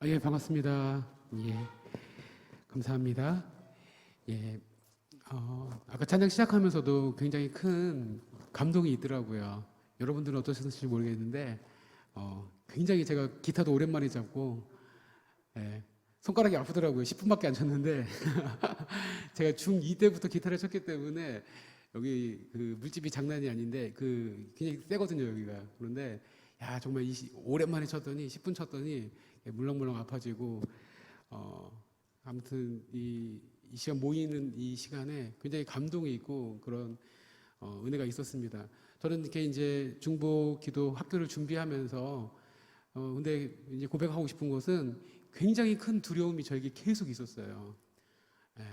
예, 반갑습니다. 예, 감사합니다. 예, 아까 찬양 시작하면서도 굉장히 큰 감동이 있더라고요. 여러분들은 어떠셨을지 모르겠는데, 굉장히 제가 기타도 오랜만에 잡고, 예, 손가락이 아프더라고요. 10분밖에 안 쳤는데, 제가 중2 때부터 기타를 쳤기 때문에, 여기 그 물집이 장난이 아닌데, 굉장히 세거든요, 여기가. 그런데, 야, 정말 오랜만에 쳤더니, 10분 쳤더니, 물렁물렁 아파지고, 아무튼 이 시간 모이는 이 시간에 굉장히 감동이 있고 그런 은혜가 있었습니다. 저는 이렇게 이제 중보 기도 학교를 준비하면서 근데 이제 고백하고 싶은 것은 굉장히 큰 두려움이 저에게 계속 있었어요. 예.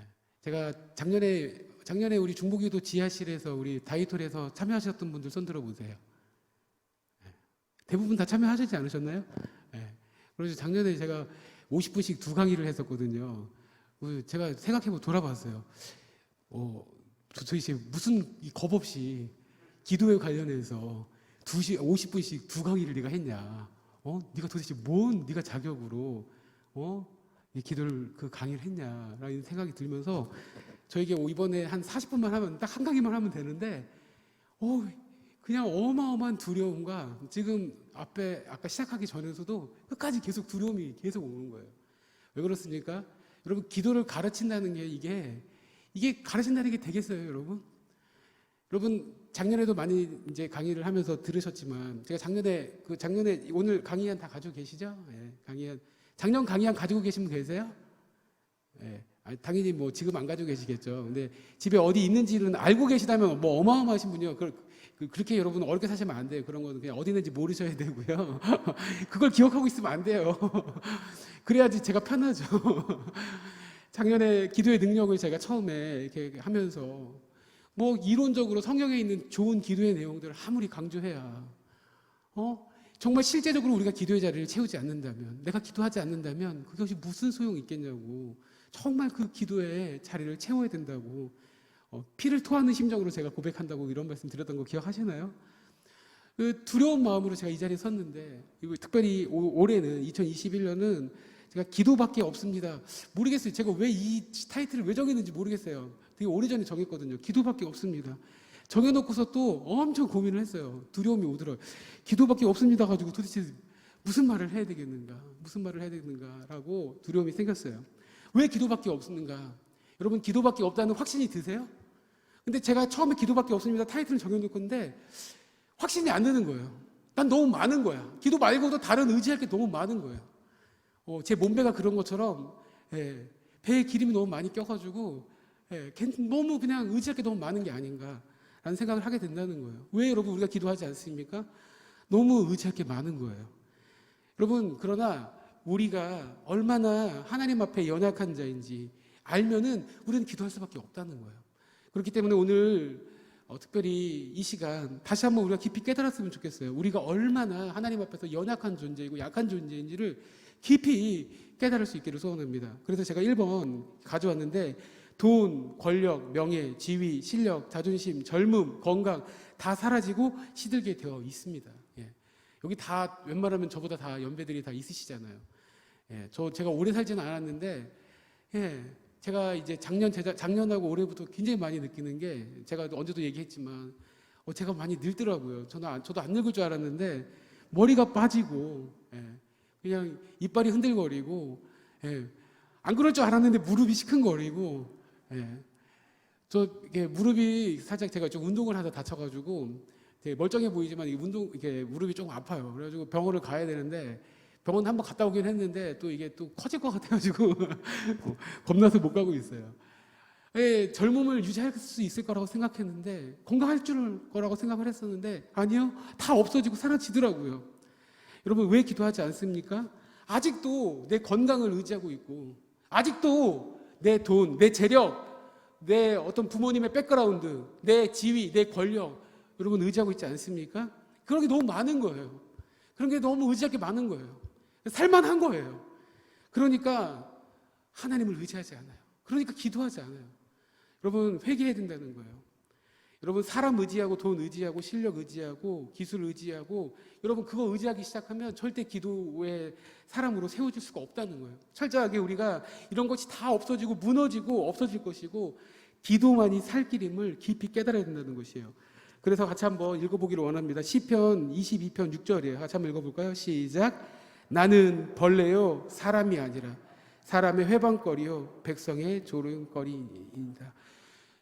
제가 작년에 우리 중보기도 지하실에서 우리 다이톨에서 참여하셨던 분들 손 들어 보세요. 예. 대부분 다 참여하시지 않으셨나요? 예. 그래서 작년에 제가 50분씩 두 강의를 했었거든요. 제가 생각해보고 돌아봤어요. 도대체 무슨 겁 없이 기도에 관련해서 50분씩 두 강의를 네가 했냐? 네가 도대체 뭔 네가 자격으로 이 기도를 그 강의를 했냐라는 생각이 들면서 저에게 이번에 한 40분만 하면 딱 한 강의만 하면 되는데 그냥 어마어마한 두려움과 지금 앞에 아까 시작하기 전에서도 끝까지 계속 두려움이 계속 오는 거예요. 왜 그렇습니까? 여러분 기도를 가르친다는 게 이게 가르친다는 게 되겠어요, 여러분? 여러분 작년에도 많이 이제 강의를 하면서 들으셨지만 제가 작년에 오늘 강의안 다 가지고 계시죠? 예, 작년 강의안 가지고 계신 분 계세요? 예, 당연히 뭐 지금 안 가지고 계시겠죠. 근데 집에 어디 있는지는 알고 계시다면 뭐 어마어마하신 분이요. 그렇게 여러분 어렵게 사시면 안 돼요. 그런 거는 그냥 어디 있는지 모르셔야 되고요. 그걸 기억하고 있으면 안 돼요. 그래야지 제가 편하죠. 작년에 기도의 능력을 제가 처음에 이렇게 하면서 뭐 이론적으로 성경에 있는 좋은 기도의 내용들을 아무리 강조해야 정말 실제적으로 우리가 기도의 자리를 채우지 않는다면, 내가 기도하지 않는다면 그것이 무슨 소용이 있겠냐고. 정말 그 기도의 자리를 채워야 된다고 피를 토하는 심정으로 제가 고백한다고 이런 말씀 드렸던 거 기억하시나요? 그 두려운 마음으로 제가 이 자리에 섰는데 특별히 올해는 2021년은 제가 기도밖에 없습니다. 모르겠어요. 제가 왜 이 타이틀을 왜 정했는지 모르겠어요. 되게 오래전에 정했거든요. 기도밖에 없습니다. 정해놓고서 또 엄청 고민을 했어요. 두려움이 오더라고요. 기도밖에 없습니다 가지고 도대체 무슨 말을 해야 되겠는가? 무슨 말을 해야 되는가라고 두려움이 생겼어요. 왜 기도밖에 없는가? 여러분 기도밖에 없다는 확신이 드세요? 근데 제가 처음에 기도밖에 없습니다 타이틀을 정해놓건데 확신이 안 드는 거예요. 난 너무 많은 거야. 기도 말고도 다른 의지할 게 너무 많은 거예요. 제 몸매가 그런 것처럼 배에 기름이 너무 많이 껴가지고 너무 그냥 의지할 게 너무 많은 게 아닌가라는 생각을 하게 된다는 거예요. 왜 여러분 우리가 기도하지 않습니까? 너무 의지할 게 많은 거예요. 여러분 그러나 우리가 얼마나 하나님 앞에 연약한 자인지 알면은 우리는 기도할 수밖에 없다는 거예요. 그렇기 때문에 오늘 특별히 이 시간 다시 한번 우리가 깊이 깨달았으면 좋겠어요. 우리가 얼마나 하나님 앞에서 연약한 존재이고 약한 존재인지를 깊이 깨달을 수 있기를 소원합니다. 그래서 제가 1번 가져왔는데 돈, 권력, 명예, 지위, 실력, 자존심, 젊음, 건강 다 사라지고 시들게 되어 있습니다. 여기 다 웬만하면 저보다 다 연배들이 다 있으시잖아요. 제가 오래 살지는 않았는데 제가 이제 작년하고 올해부터 굉장히 많이 느끼는 게 제가 언제도 얘기했지만 제가 많이 늙더라고요. 저도 안 늙을 줄 알았는데 머리가 빠지고 그냥 이빨이 흔들거리고 안 그럴 줄 알았는데 무릎이 시큰거리고 이게 무릎이 살짝 제가 좀 운동을 하다 다쳐가지고 되게 멀쩡해 보이지만 이게 무릎이 조금 아파요. 그래가지고 병원을 가야 되는데 병원 한번 갔다 오긴 했는데 또 이게 또 커질 것 같아가지고 겁나서 못 가고 있어요. 젊음을 유지할 수 있을 거라고 생각했는데 건강할 거라고 생각을 했었는데 아니요, 다 없어지고 사라지더라고요. 여러분 왜 기도하지 않습니까? 아직도 내 건강을 의지하고 있고 아직도 내 돈, 내 재력, 내 어떤 부모님의 백그라운드, 내 지위, 내 권력 여러분 의지하고 있지 않습니까? 그런 게 너무 많은 거예요. 그런 게 너무 의지할 게 많은 거예요. 살만한 거예요. 그러니까 하나님을 의지하지 않아요. 그러니까 기도하지 않아요. 여러분 회개해야 된다는 거예요. 여러분 사람 의지하고 돈 의지하고 실력 의지하고 기술 의지하고 여러분 그거 의지하기 시작하면 절대 기도의 사람으로 세워질 수가 없다는 거예요. 철저하게 우리가 이런 것이 다 없어지고 무너지고 없어질 것이고 기도만이 살 길임을 깊이 깨달아야 된다는 것이에요. 그래서 같이 한번 읽어보기를 원합니다. 시편 22편 6절이에요. 같이 한번 읽어볼까요? 시작. 나는 벌레요 사람이 아니라 사람의 회방거리요 백성의 조롱거리입니다.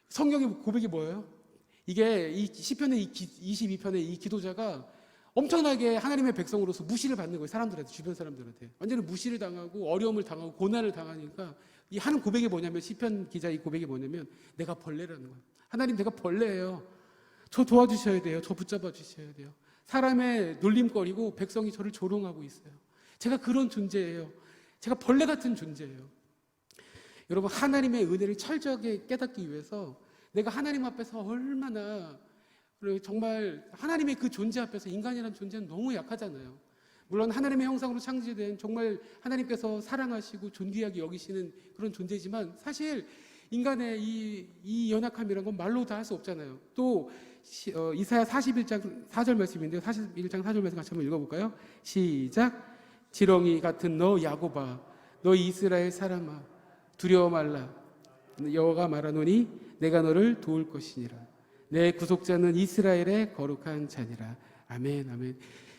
성경의 고백이 뭐예요? 이게 이 시편의 22편의 이 기도자가 엄청나게 하나님의 백성으로서 무시를 받는 거예요. 사람들한테, 주변 사람들한테. 완전히 무시를 당하고 어려움을 당하고 고난을 당하니까 이 하는 고백이 뭐냐면, 시편 기자 이 고백이 뭐냐면 내가 벌레라는 거예요. 하나님, 내가 벌레예요. 저 도와주셔야 돼요. 저 붙잡아 주셔야 돼요. 사람의 놀림거리고 백성이 저를 조롱하고 있어요. 제가 그런 존재예요. 제가 벌레 같은 존재예요. 여러분, 하나님의 은혜를 철저하게 깨닫기 위해서 내가 하나님 앞에서 얼마나 정말 하나님의 그 존재 앞에서 인간이라는 존재는 너무 약하잖아요. 물론 하나님의 형상으로 창조된 정말 하나님께서 사랑하시고 존귀하게 여기시는 그런 존재지만 사실 인간의 이 연약함이라는 건 말로 다 할 수 없잖아요. 또 이사야 41장 4절 말씀인데요. 41장 4절 말씀 같이 한번 읽어볼까요? 시작. 지렁이 같은 너 야곱아, 너 이스라엘 사람아, 두려워 말라. 여호와가 말하노니 내가 너를 도울 것이니라. 내 구속자는 이스라엘의 거룩한 자니라. 아멘, 아멘.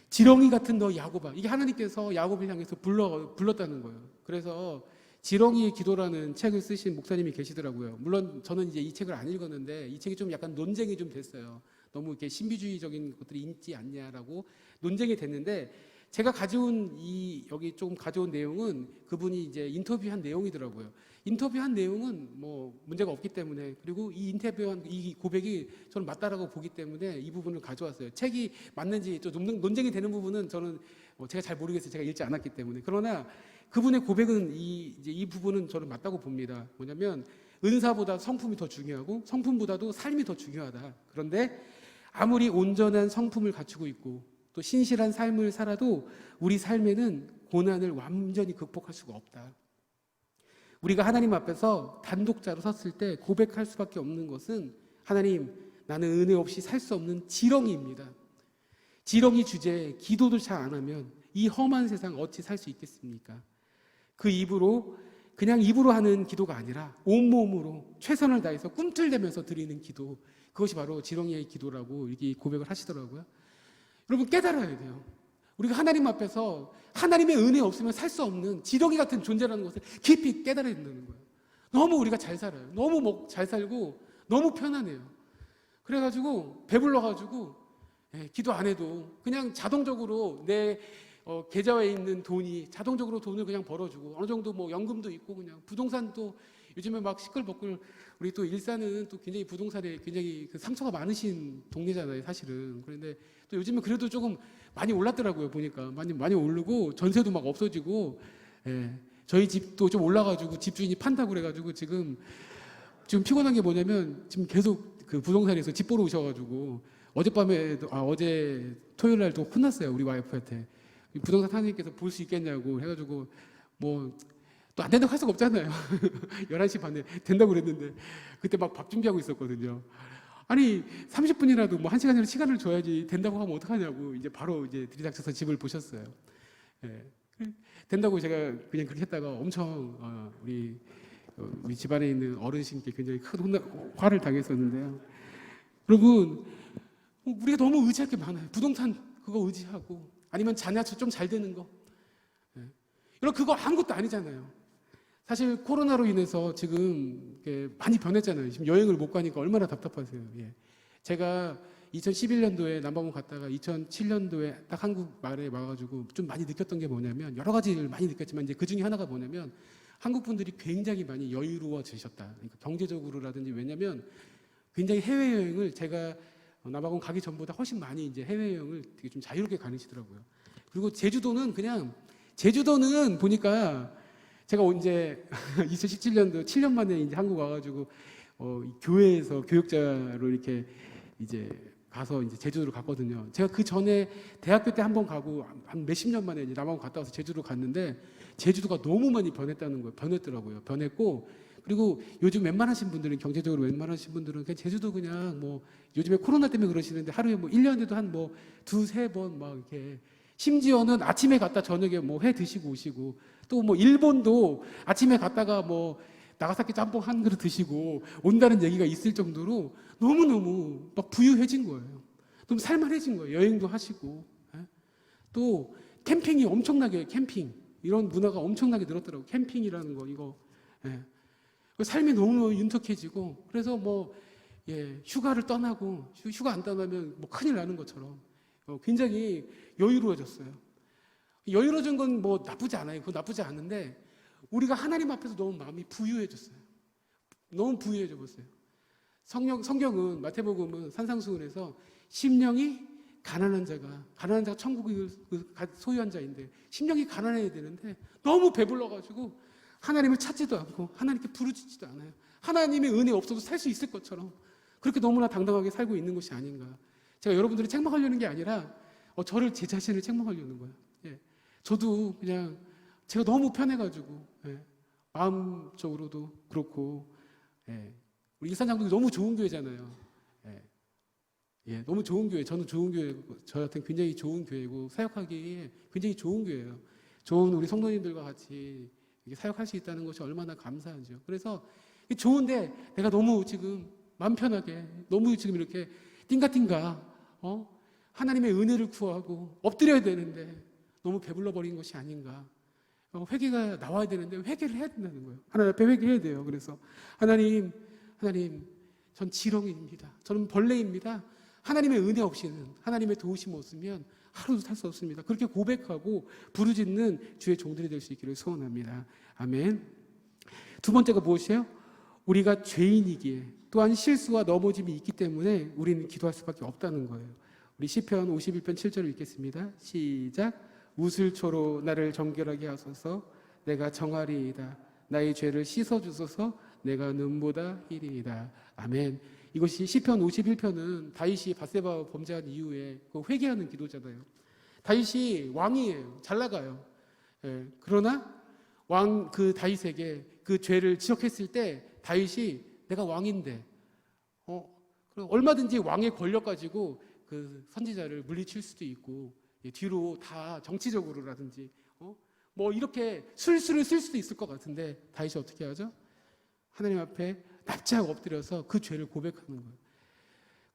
지렁이 같은 너 야곱아. 이게 하나님께서 야곱을 향해서 불렀다는 거예요. 그래서 지렁이의 기도라는 책을 쓰신 목사님이 계시더라고요. 물론 저는 이제 이 책을 안 읽었는데 이 책이 좀 약간 논쟁이 좀 됐어요. 너무 이렇게 신비주의적인 것들이 있지 않냐라고 논쟁이 됐는데, 제가 여기 조금 가져온 내용은 그분이 이제 인터뷰한 내용이더라고요. 인터뷰한 내용은 뭐 문제가 없기 때문에, 그리고 이 인터뷰한 이 고백이 저는 맞다라고 보기 때문에 이 부분을 가져왔어요. 책이 맞는지 좀 논쟁이 되는 부분은 저는 제가 잘 모르겠어요. 제가 읽지 않았기 때문에. 그러나 그분의 고백은 이 부분은 저는 맞다고 봅니다. 뭐냐면 은사보다 성품이 더 중요하고 성품보다도 삶이 더 중요하다. 그런데 아무리 온전한 성품을 갖추고 있고 또 신실한 삶을 살아도 우리 삶에는 고난을 완전히 극복할 수가 없다. 우리가 하나님 앞에서 단독자로 섰을 때 고백할 수밖에 없는 것은, 하나님, 나는 은혜 없이 살 수 없는 지렁이입니다. 지렁이 주제에 기도도 잘 안 하면 이 험한 세상 어찌 살 수 있겠습니까? 그냥 입으로 하는 기도가 아니라 온몸으로 최선을 다해서 꿈틀대면서 드리는 기도, 그것이 바로 지렁이의 기도라고 이렇게 고백을 하시더라고요. 여러분, 깨달아야 돼요. 우리가 하나님 앞에서 하나님의 은혜 없으면 살 수 없는 지렁이 같은 존재라는 것을 깊이 깨달아야 된다는 거예요. 너무 우리가 잘 살아요. 너무 잘 살고 너무 편안해요. 그래가지고 배불러가지고 기도 안 해도 그냥 자동적으로 내 계좌에 있는 돈이 자동적으로 돈을 그냥 벌어주고, 어느 정도 뭐 연금도 있고, 그냥 부동산도 요즘에 막 시끌벅글, 우리 또 일산은 또 굉장히 부동산에 굉장히 그 상처가 많으신 동네잖아요, 사실은. 그런데 또 요즘에 그래도 조금 많이 올랐더라고요, 보니까. 많이 오르고, 전세도 막 없어지고, 저희 집도 좀 올라가지고 집주인이 판다고 그래가지고 지금 피곤한 게 뭐냐면, 지금 계속 그 부동산에서 집 보러 오셔가지고, 어제 토요일 날도 혼났어요, 우리 와이프한테. 부동산 사장님께서 볼 수 있겠냐고 해가지고, 뭐, 또 안 된다고 할 수가 없잖아요. 11시 반에 된다고 그랬는데, 그때 막 밥 준비하고 있었거든요. 아니, 30분이라도 뭐 1시간이라도 시간을 줘야지 된다고 하면 어떡하냐고, 이제 바로 이제 들이닥쳐서 집을 보셨어요. 된다고 제가 그냥 그렇게 했다가 엄청, 우리 집안에 있는 어르신께 굉장히 큰 화를 당했었는데요. 여러분, 우리가 너무 의지할 게 많아요. 부동산 그거 의지하고, 아니면 자녀 좀 잘 되는 거. 여러분, 그거 아무것도 아니잖아요. 사실 코로나로 인해서 지금 많이 변했잖아요. 지금 여행을 못 가니까 얼마나 답답하세요. 제가 2011년도에 남방문 갔다가 2007년도에 딱 한국 말에 와가지고 좀 많이 느꼈던 게 뭐냐면, 여러 가지를 많이 느꼈지만 이제 그 중에 하나가 뭐냐면, 한국 분들이 굉장히 많이 여유로워지셨다. 그러니까 경제적으로라든지, 왜냐면 굉장히 해외여행을, 제가 남아공 가기 전보다 훨씬 많이 이제 해외여행을 되게 좀 자유롭게 가시더라고요. 그리고 제주도는 보니까 제가 이제 2017년도 7년 만에 이제 한국 와가지고 교회에서 교육자로 이렇게 이제 가서 이제 제주도를 갔거든요. 제가 그 전에 대학교 때 한 번 가고 한 몇십 년 만에 이제 남아공 갔다 와서 제주도로 갔는데, 제주도가 너무 많이 변했더라고요. 변했고, 그리고 요즘 웬만하신 분들은, 경제적으로 웬만하신 분들은 그냥 제주도 그냥 뭐 요즘에 코로나 때문에 그러시는데 하루에 뭐 1년에도 한 뭐 두세 번 막 이렇게, 심지어는 아침에 갔다 저녁에 뭐 회 드시고 오시고, 또 뭐 일본도 아침에 갔다가 뭐 나가사키 짬뽕 한 그릇 드시고 온다는 얘기가 있을 정도로 너무너무 막 부유해진 거예요. 좀 살만해진 거예요. 여행도 하시고. 예? 또 캠핑이 엄청나게, 캠핑 이런 문화가 엄청나게 늘었더라고요. 캠핑이라는 거 이거. 예. 삶이 너무 윤택해지고, 그래서 뭐 휴가를 떠나고 휴가 안 떠나면 뭐 큰일 나는 것처럼 굉장히 여유로워졌어요. 여유로워진 건 뭐 나쁘지 않아요. 그거 나쁘지 않은데, 우리가 하나님 앞에서 너무 마음이 부유해졌어요. 너무 부유해져 버렸어요. 성경은, 마태복음은 산상수훈에서 심령이 가난한 자가 천국을 소유한 자인데, 심령이 가난해야 되는데 너무 배불러가지고 하나님을 찾지도 않고 하나님께 부르짖지도 않아요. 하나님의 은혜 없어도 살 수 있을 것처럼 그렇게 너무나 당당하게 살고 있는 것이 아닌가. 제가 여러분들이 책망하려는 게 아니라 저를, 제 자신을 책망하려는 거예요. 저도 그냥 제가 너무 편해가지고, 마음적으로도 그렇고, 우리 일산장독이 너무 좋은 교회잖아요. 너무 좋은 교회, 저는 좋은 교회, 저한테는 굉장히 좋은 교회고 사역하기에 굉장히 좋은 교회예요. 좋은 우리 성도님들과 같이 사역할 수 있다는 것이 얼마나 감사하죠. 그래서 좋은데 내가 너무 지금 마음 편하게, 너무 지금 이렇게 띵가띵가 하나님의 은혜를 구하고 엎드려야 되는데 너무 배불러 버린 것이 아닌가. 회개가 나와야 되는데 회개를 해야 된다는 거예요. 하나님 앞에 회개해야 돼요. 그래서 하나님, 전 지렁이입니다. 저는 벌레입니다. 하나님의 은혜 없이는, 하나님의 도우심 없으면 하루도 살 수 없습니다. 그렇게 고백하고 부르짖는 주의 종들이 될 수 있기를 소원합니다. 아멘. 두 번째가 무엇이에요? 우리가 죄인이기에, 또한 실수와 넘어짐이 있기 때문에 우리는 기도할 수밖에 없다는 거예요. 우리 시편 51편 7절을 읽겠습니다. 시작. 우슬초로 나를 정결하게 하소서. 내가 정하리이다. 나의 죄를 씻어주소서. 내가 눈보다 희리이다. 아멘. 이것이 시편 51편은 다윗이 밧세바 범죄한 이후에 그 회개하는 기도잖아요. 다윗이 왕이에요. 잘 나가요. 그러나 그 다윗에게 그 죄를 지적했을 때 다윗이, 내가 왕인데 얼마든지 왕의 권력 가지고 그 선지자를 물리칠 수도 있고, 뒤로 다 정치적으로라든지 뭐 이렇게 술수를 쓸 수도 있을 것 같은데, 다윗이 어떻게 하죠? 하나님 앞에 납작 엎드려서 그 죄를 고백하는 거예요.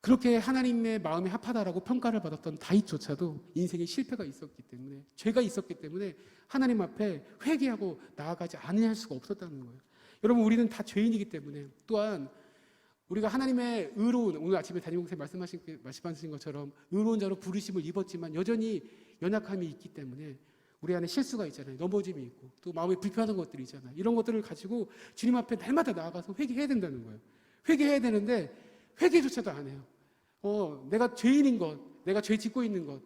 그렇게 하나님의 마음에 합하다라고 평가를 받았던 다윗조차도 인생에 실패가 있었기 때문에, 죄가 있었기 때문에 하나님 앞에 회개하고 나아가지 않을 수가 없었다는 거예요. 여러분, 우리는 다 죄인이기 때문에, 또한 우리가 하나님의 의로운, 오늘 아침에 담임 목사님 말씀하신 것처럼 의로운 자로 부르심을 입었지만 여전히 연약함이 있기 때문에 우리 안에 실수가 있잖아요. 넘어짐이 있고 또 마음에 불편한 것들이 있잖아요. 이런 것들을 가지고 주님 앞에 날마다 나아가서 회개해야 된다는 거예요. 회개해야 되는데 회개조차도 안 해요. 내가 죄인인 것, 내가 죄 짓고 있는 것,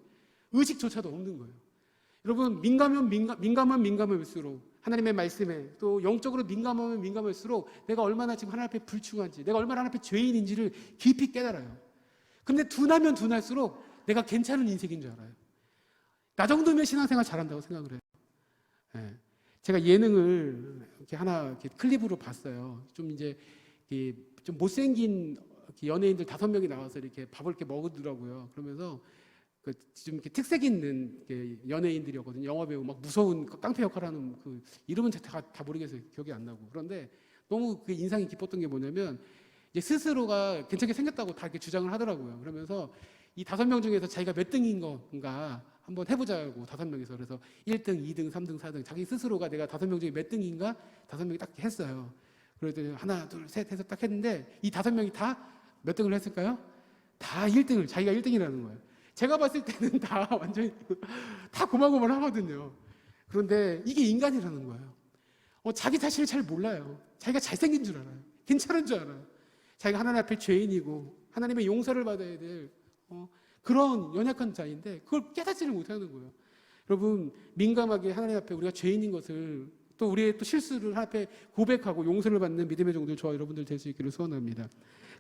의식조차도 없는 거예요. 여러분, 민감할수록 하나님의 말씀에, 또 영적으로 민감하면 민감할수록 내가 얼마나 지금 하나님 앞에 불충한지, 내가 얼마나 하나님 앞에 죄인인지를 깊이 깨달아요. 근데 둔하면 둔할수록 내가 괜찮은 인생인 줄 알아요. 나 정도면 신앙생활 잘한다고 생각을 해요. 제가 예능을 이렇게 하나 이렇게 클립으로 봤어요. 좀 이제 좀 못생긴 연예인들 5명이 나와서 이렇게 밥을 이렇게 먹으더라고요. 그러면서 좀 이렇게 특색 있는 연예인들이었거든요. 영화배우, 막 무서운 깡패 역할하는 그 이름은 다 모르겠어요. 기억이 안 나고. 그런데 너무 그 인상이 깊었던 게 뭐냐면, 이제 스스로가 괜찮게 생겼다고 다 이렇게 주장을 하더라고요. 그러면서 이 5명 중에서 자기가 몇 등인 건가 한번 해보자고, 5명이서. 그래서 1등, 2등, 3등, 4등, 자기 스스로가 내가 5명 중에 몇 등인가 5명이 딱 했어요. 그랬더니 하나, 둘, 셋 해서 딱 했는데, 이 5명이 다 몇 등을 했을까요? 다 1등을, 자기가 1등이라는 거예요. 제가 봤을 때는 다 완전히 다 고만고만 하거든요. 그런데 이게 인간이라는 거예요. 자기 자신을 잘 몰라요. 자기가 잘생긴 줄 알아요. 괜찮은 줄 알아요. 자기가 하나님 앞에 죄인이고 하나님의 용서를 받아야 될 그런 연약한 자인데 그걸 깨닫지를 못하는 거예요. 여러분, 민감하게 하나님 앞에 우리가 죄인인 것을, 또 우리의 또 실수를 하나님 앞에 고백하고 용서를 받는 믿음의 종들, 저와 여러분들 될 수 있기를 소원합니다.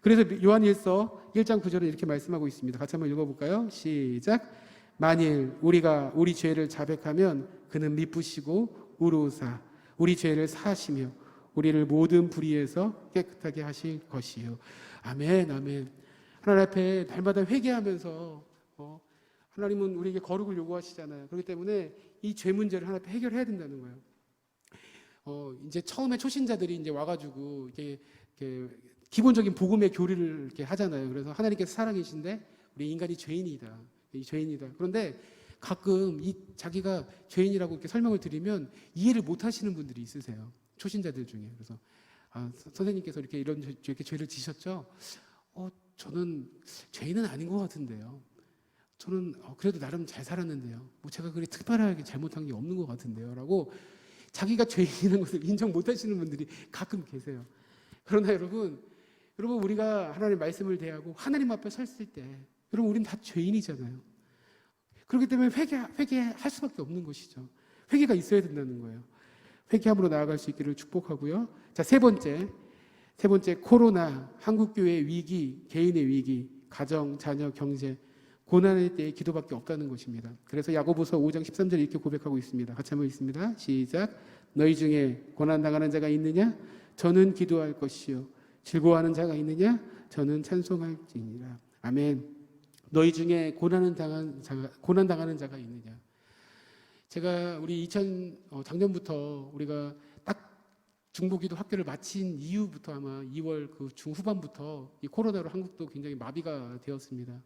그래서 요한일서 1장 9절에 이렇게 말씀하고 있습니다. 같이 한번 읽어볼까요? 시작. 만일 우리가 우리 죄를 자백하면 그는 미쁘시고 의로우사 우리 죄를 사하시며 우리를 모든 불의에서 깨끗하게 하실 것이요. 아멘, 아멘. 하나님 앞에 날마다 회개하면서 하나님은 우리에게 거룩을 요구하시잖아요. 그렇기 때문에 이 죄 문제를 하나님 앞에 해결해야 된다는 거예요. 이제 처음에 초신자들이 이제 와가지고 이렇게 기본적인 복음의 교리를 이렇게 하잖아요. 그래서 하나님께서 사랑이신데 우리 인간이 죄인이다. 이 죄인이다. 그런데 가끔 이 자기가 죄인이라고 이렇게 설명을 드리면 이해를 못 하시는 분들이 있으세요. 초신자들 중에. 그래서 선생님께서 이렇게 죄를 지셨죠? 저는 죄인은 아닌 것 같은데요. 저는 그래도 나름 잘 살았는데요. 뭐 제가 그렇게 특별하게 잘못한 게 없는 것 같은데요. 라고 자기가 죄인이라는 것을 인정 못 하시는 분들이 가끔 계세요. 그러나 여러분 우리가 하나님의 말씀을 대하고 하나님 앞에 섰을 때 여러분 우리는 다 죄인이잖아요. 그렇기 때문에 회개할 수밖에 없는 것이죠. 회개가 있어야 된다는 거예요. 회개함으로 나아갈 수 있기를 축복하고요. 자, 세 번째 코로나, 한국교회의 위기, 개인의 위기, 가정, 자녀, 경제, 고난의 때에 기도밖에 없다는 것입니다. 그래서 야고보서 5장 13절에 이렇게 고백하고 있습니다. 같이 한번 읽습니다. 시작. 너희 중에 고난당하는 자가 있느냐? 저는 기도할 것이요. 즐거워하는 자가 있느냐? 저는 찬송할지니라. 아멘. 너희 중에 고난당하는 자가 있느냐? 제가 우리 작년부터 우리가 딱 중보기도 학교를 마친 이후부터 아마 2월 그 중후반부터 이 코로나로 한국도 굉장히 마비가 되었습니다.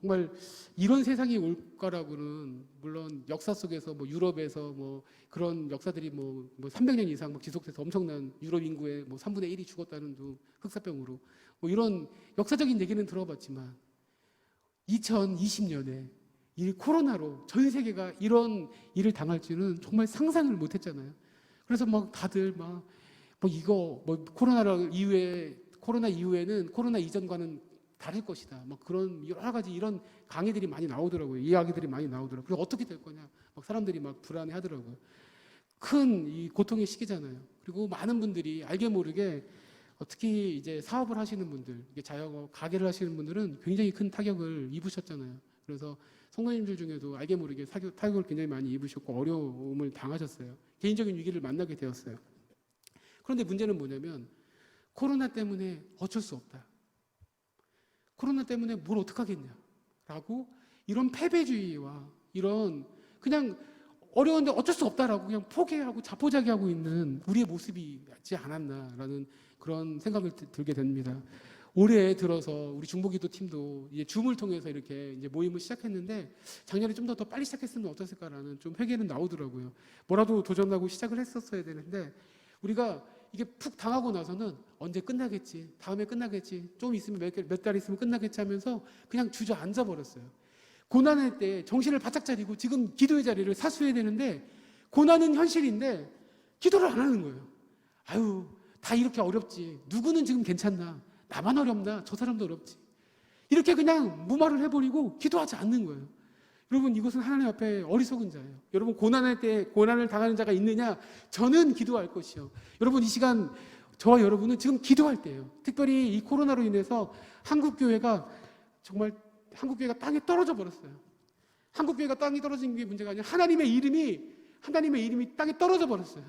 정말 이런 세상이 올 거라고는 물론 역사 속에서 뭐 유럽에서 뭐 그런 역사들이 뭐 300년 이상 막 지속돼서 엄청난 유럽 인구의 뭐 3분의 1이 죽었다는 둥 흑사병으로 뭐 이런 역사적인 얘기는 들어봤지만 2020년에 이 코로나로 전 세계가 이런 일을 당할지는 정말 상상을 못했잖아요. 그래서 막 다들 코로나 이후에는 코로나 이전과는 다를 것이다. 막 그런 여러 가지 이런 강의들이 많이 나오더라고요. 이야기들이 많이 나오더라고요. 그리고 어떻게 될 거냐. 막 사람들이 막 불안해 하더라고요. 큰 이 고통의 시기잖아요. 그리고 많은 분들이 알게 모르게 특히 이제 사업을 하시는 분들, 자영업, 가게를 하시는 분들은 굉장히 큰 타격을 입으셨잖아요. 그래서 성도님들 중에도 알게 모르게 타격을 굉장히 많이 입으셨고 어려움을 당하셨어요. 개인적인 위기를 만나게 되었어요. 그런데 문제는 뭐냐면 코로나 때문에 어쩔 수 없다. 코로나 때문에 뭘 어떡하겠냐라고 이런 패배주의와 이런 그냥 어려운데 어쩔 수 없다라고 그냥 포기하고 자포자기하고 있는 우리의 모습이지 않았나라는 그런 생각을 들게 됩니다. 올해 들어서 우리 중보기도 팀도 이제 줌을 통해서 이렇게 이제 모임을 시작했는데 작년에 좀 더 빨리 시작했으면 어땠을까라는 좀 회개는 나오더라고요. 뭐라도 도전하고 시작을 했었어야 되는데 우리가 이게 푹 당하고 나서는 언제 끝나겠지, 다음에 끝나겠지, 좀 있으면 몇 달 있으면 끝나겠지 하면서 그냥 주저앉아 버렸어요. 고난의 때 정신을 바짝 차리고 지금 기도의 자리를 사수해야 되는데 고난은 현실인데 기도를 안 하는 거예요. 아유, 다 이렇게 어렵지. 누구는 지금 괜찮나? 나만 어렵나? 저 사람도 어렵지. 이렇게 그냥 무마를 해버리고 기도하지 않는 거예요. 여러분, 이것은 하나님 앞에 어리석은 자예요. 여러분, 고난할 때 고난을 당하는 자가 있느냐? 저는 기도할 것이요. 여러분, 이 시간 저와 여러분은 지금 기도할 때예요. 특별히 이 코로나로 인해서 한국교회가 땅에 떨어져 버렸어요. 한국교회가 땅에 떨어진 게 문제가 아니라 하나님의 이름이 땅에 떨어져 버렸어요.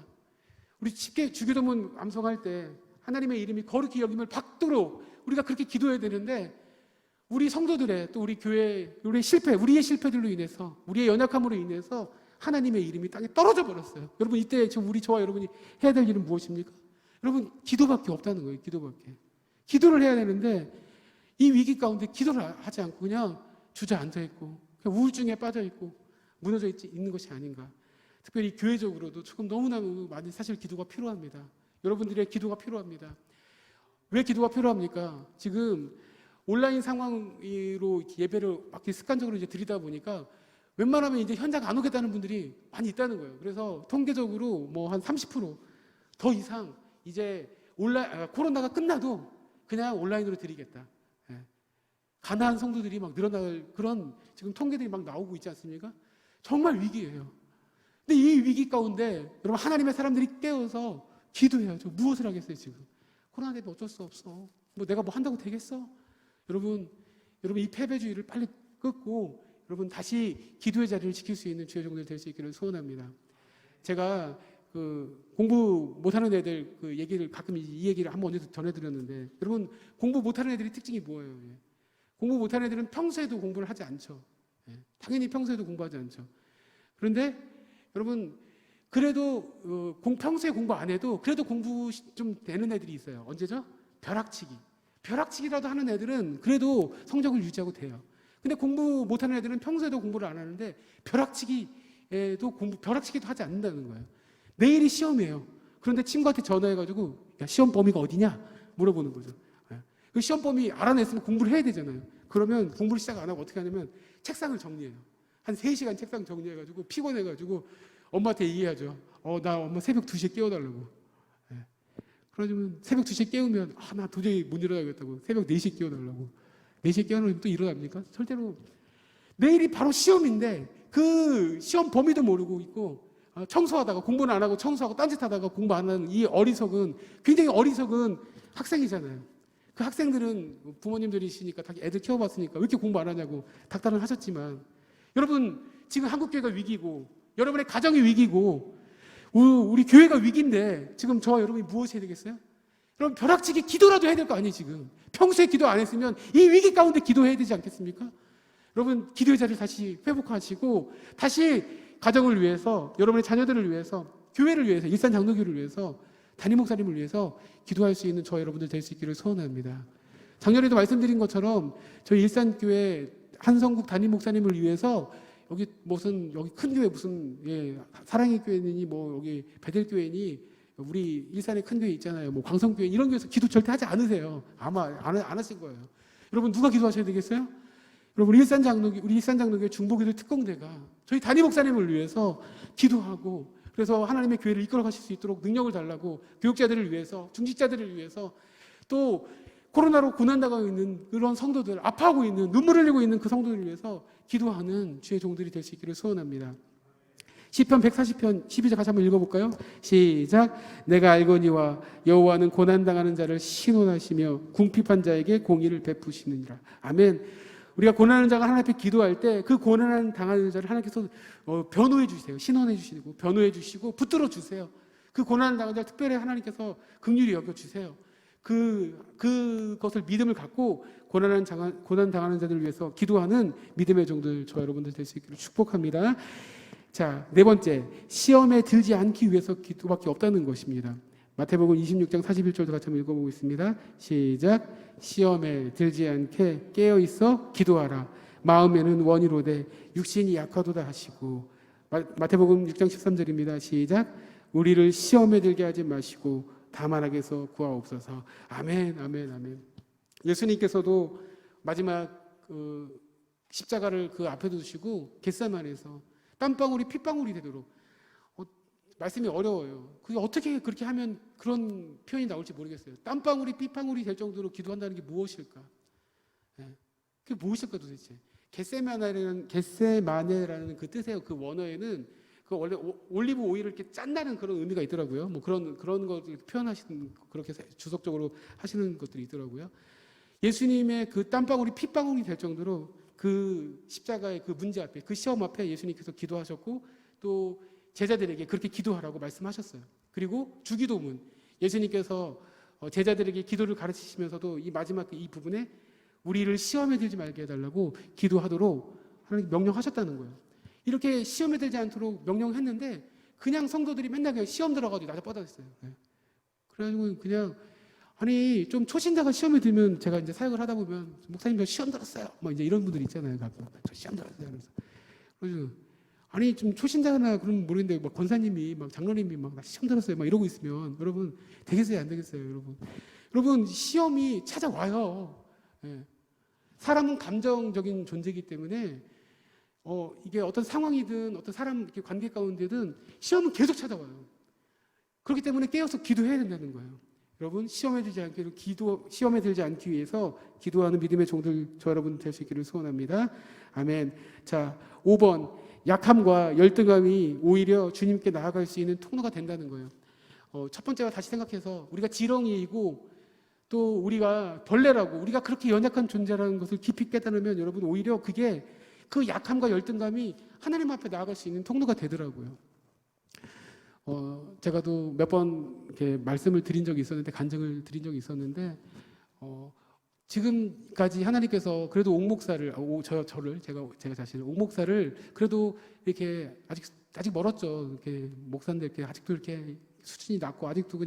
우리 쉽게 주기도문 암송할 때 하나님의 이름이 거룩히 여김을 받도록 우리가 그렇게 기도해야 되는데 우리 성도들의 또 우리 교회 우리의 실패들로 인해서 우리의 연약함으로 인해서 하나님의 이름이 땅에 떨어져 버렸어요. 여러분, 이때 지금 저와 여러분이 해야 될 일은 무엇입니까? 여러분, 기도밖에 없다는 거예요. 기도를 해야 되는데 이 위기 가운데 기도를 하지 않고 그냥 주저앉아 있고 그냥 우울증에 빠져 있고 무너져 있는 것이 아닌가. 특별히 교회적으로도 조금 너무나도 많이 사실 기도가 필요합니다. 여러분들의 기도가 필요합니다. 왜 기도가 필요합니까? 지금 온라인 상황으로 예배를 막 습관적으로 이제 드리다 보니까 웬만하면 이제 현장 안 오겠다는 분들이 많이 있다는 거예요. 그래서 통계적으로 뭐 한 30% 더 이상 이제 코로나가 끝나도 그냥 온라인으로 드리겠다. 가난한 성도들이 막 늘어날 그런 지금 통계들이 막 나오고 있지 않습니까? 정말 위기예요. 근데 이 위기 가운데 여러분, 하나님의 사람들이 깨어서 기도해야죠. 무엇을 하겠어요 지금? 코로나 때문에 어쩔 수 없어. 뭐 내가 뭐 한다고 되겠어? 여러분 이 패배주의를 빨리 끊고 여러분 다시 기도의 자리를 지킬 수 있는 주의 종들 될 수 있기를 소원합니다. 제가 그 공부 못하는 애들 그 얘기를 가끔 이 얘기를 한번 어디서 전해드렸는데, 여러분 공부 못하는 애들의 특징이 뭐예요? 예. 공부 못하는 애들은 평소에도 공부를 하지 않죠. 예. 당연히 평소에도 공부하지 않죠. 그런데 여러분 그래도 평소에 공부 안 해도 그래도 공부 좀 되는 애들이 있어요. 언제죠? 벼락치기. 벼락치기라도 하는 애들은 그래도 성적을 유지하고 돼요. 근데 공부 못하는 애들은 평소에도 공부를 안 하는데 벼락치기도 하지 않는다는 거예요. 내일이 시험이에요. 그런데 친구한테 전화해가지고 야, 시험 범위가 어디냐? 물어보는 거죠. 그 시험 범위 알아냈으면 공부를 해야 되잖아요. 그러면 공부를 시작 안 하고 어떻게 하냐면 책상을 정리해요. 한 3시간 책상 정리해가지고 피곤해가지고 엄마한테 얘기하죠. 나 엄마 새벽 2시에 깨워달라고. 그러면 새벽 2시에 깨우면 나 도저히 못 일어나겠다고 새벽 4시에 깨워달라고. 4시에 깨워놓으면 또 일어납니까? 절대로. 내일이 바로 시험인데 그 시험 범위도 모르고 있고 청소하다가 공부는 안 하고 청소하고 딴짓하다가 공부 안 하는 이 어리석은, 굉장히 어리석은 학생이잖아요. 그 학생들은 부모님들이시니까 다 애들 키워봤으니까 왜 이렇게 공부 안 하냐고 닥달은 하셨지만, 여러분 지금 한국교회가 위기고 여러분의 가정이 위기고 우리 교회가 위기인데 지금 저와 여러분이 무엇이 해야 되겠어요? 여러분 벼락치기 기도라도 해야 될 거 아니에요. 지금 평소에 기도 안 했으면 이 위기 가운데 기도해야 되지 않겠습니까? 여러분 기도의 자리를 다시 회복하시고 다시 가정을 위해서, 여러분의 자녀들을 위해서, 교회를 위해서, 일산장로교를 위해서, 담임 목사님을 위해서 기도할 수 있는 저 여러분들 될 수 있기를 소원합니다. 작년에도 말씀드린 것처럼 저희 일산교회 한성국 담임 목사님을 위해서 여기 큰 교회 사랑의 교회니 여기 베델교회니 우리 일산에 큰 교회 있잖아요. 광성교회 이런 교회에서 기도 절대 하지 않으세요. 아마 안 하실 거예요. 여러분 누가 기도하셔야 되겠어요? 여러분 우리 일산장로교회 중보기도 특공대가 저희 담임 목사님을 위해서 기도하고, 그래서 하나님의 교회를 이끌어 가실 수 있도록 능력을 달라고 교육자들을 위해서, 중직자들을 위해서, 또 코로나로 고난당하고 있는 그런 성도들, 아파하고 있는, 눈물 흘리고 있는 그 성도들을 위해서 기도하는 주의 종들이 될 수 있기를 소원합니다. 시편 140편 12절 같이 한번 읽어볼까요? 시작. 내가 알거니와 여호와는 고난당하는 자를 신원하시며 궁핍한 자에게 공의를 베푸시느니라. 아멘. 우리가 고난하는 자가 하나님 앞에 기도할 때 그 고난 당하는 자를 하나님께서 변호해 주세요. 신원해 주시고 변호해 주시고 붙들어 주세요. 그 고난 당하는 자를 특별히 하나님께서 긍휼히 여겨 주세요. 그것을 믿음을 갖고 고난 당하는 자들을 위해서 기도하는 믿음의 종들, 저 여러분들 될 수 있기를 축복합니다. 자, 4번째, 시험에 들지 않기 위해서 기도밖에 없다는 것입니다. 마태복음 26장 41절도 같이 한번 읽어보겠습니다. 시작. 시험에 들지 않게 깨어있어 기도하라. 마음에는 원이로되 육신이 약하도다 하시고. 마태복음 6장 13절입니다. 시작. 우리를 시험에 들게 하지 마시고 다만 악에서 구하옵소서. 아멘, 아멘, 아멘. 예수님께서도 마지막 십자가를 그 앞에 두시고 겟세마네에서 땀방울이 핏방울이 되도록, 말씀이 어려워요. 그게 어떻게 그렇게 하면 그런 표현이 나올지 모르겠어요. 땀방울이 핏방울이 될 정도로 기도한다는 게 무엇일까? 그게 무엇일까 도대체? 겟세마네라는 그 뜻의 그 원어에는 그 원래 올리브 오일을 이렇게 짠다는 그런 의미가 있더라고요. 그런 것을 표현하시는, 그렇게 주석적으로 하시는 것들이 있더라고요. 예수님의 그 땀방울이 핏방울이 될 정도로 그 십자가의 그 문제 앞에, 그 시험 앞에 예수님께서 기도하셨고 또 제자들에게 그렇게 기도하라고 말씀하셨어요. 그리고 주기도문, 예수님께서 제자들에게 기도를 가르치시면서도 이 마지막 이 부분에 우리를 시험에 들지 말게 해달라고 기도하도록 하나님 명령하셨다는 거예요. 이렇게 시험에 들지 않도록 명령했는데 그냥 성도들이 맨날 그냥 시험 들어가지고 나서 뻗어졌어요. 그래가지고 그냥 좀 초신자가 시험에 들면, 제가 이제 사역을 하다 보면 목사님 저 시험 들었어요. 이제 이런 분들 있잖아요. 가끔 저 시험 들었어요. 그래서 좀 초신자나 그런 모르겠는데 권사님이 장로님이 나 시험 들었어요. 이러고 있으면 여러분 되겠어요? 안 되겠어요? 여러분 시험이 찾아와요. 사람은 감정적인 존재이기 때문에 이게 어떤 상황이든 어떤 사람 관계 가운데든 시험은 계속 찾아와요. 그렇기 때문에 깨어서 기도해야 된다는 거예요. 여러분 시험에 들지 않기 위해서 기도하는 믿음의 종들 저 여러분 될 수 있기를 소원합니다. 아멘. 자, 5번, 약함과 열등감이 오히려 주님께 나아갈 수 있는 통로가 된다는 거예요. 첫 번째가 다시 생각해서 우리가 지렁이이고 또 우리가 벌레라고, 우리가 그렇게 연약한 존재라는 것을 깊이 깨달으면 여러분 오히려 그게 그 약함과 열등감이 하나님 앞에 나아갈 수 있는 통로가 되더라고요. 제가 또 몇 번 이렇게 말씀을 드린 적이 있었는데, 간증을 드린 적이 있었는데, 지금까지 하나님께서 그래도 옥 목사를, 제가 자신을 옥 목사를 그래도 이렇게 아직 멀었죠. 이렇게 목사인데 이렇게 아직도 이렇게 수준이 낮고 아직도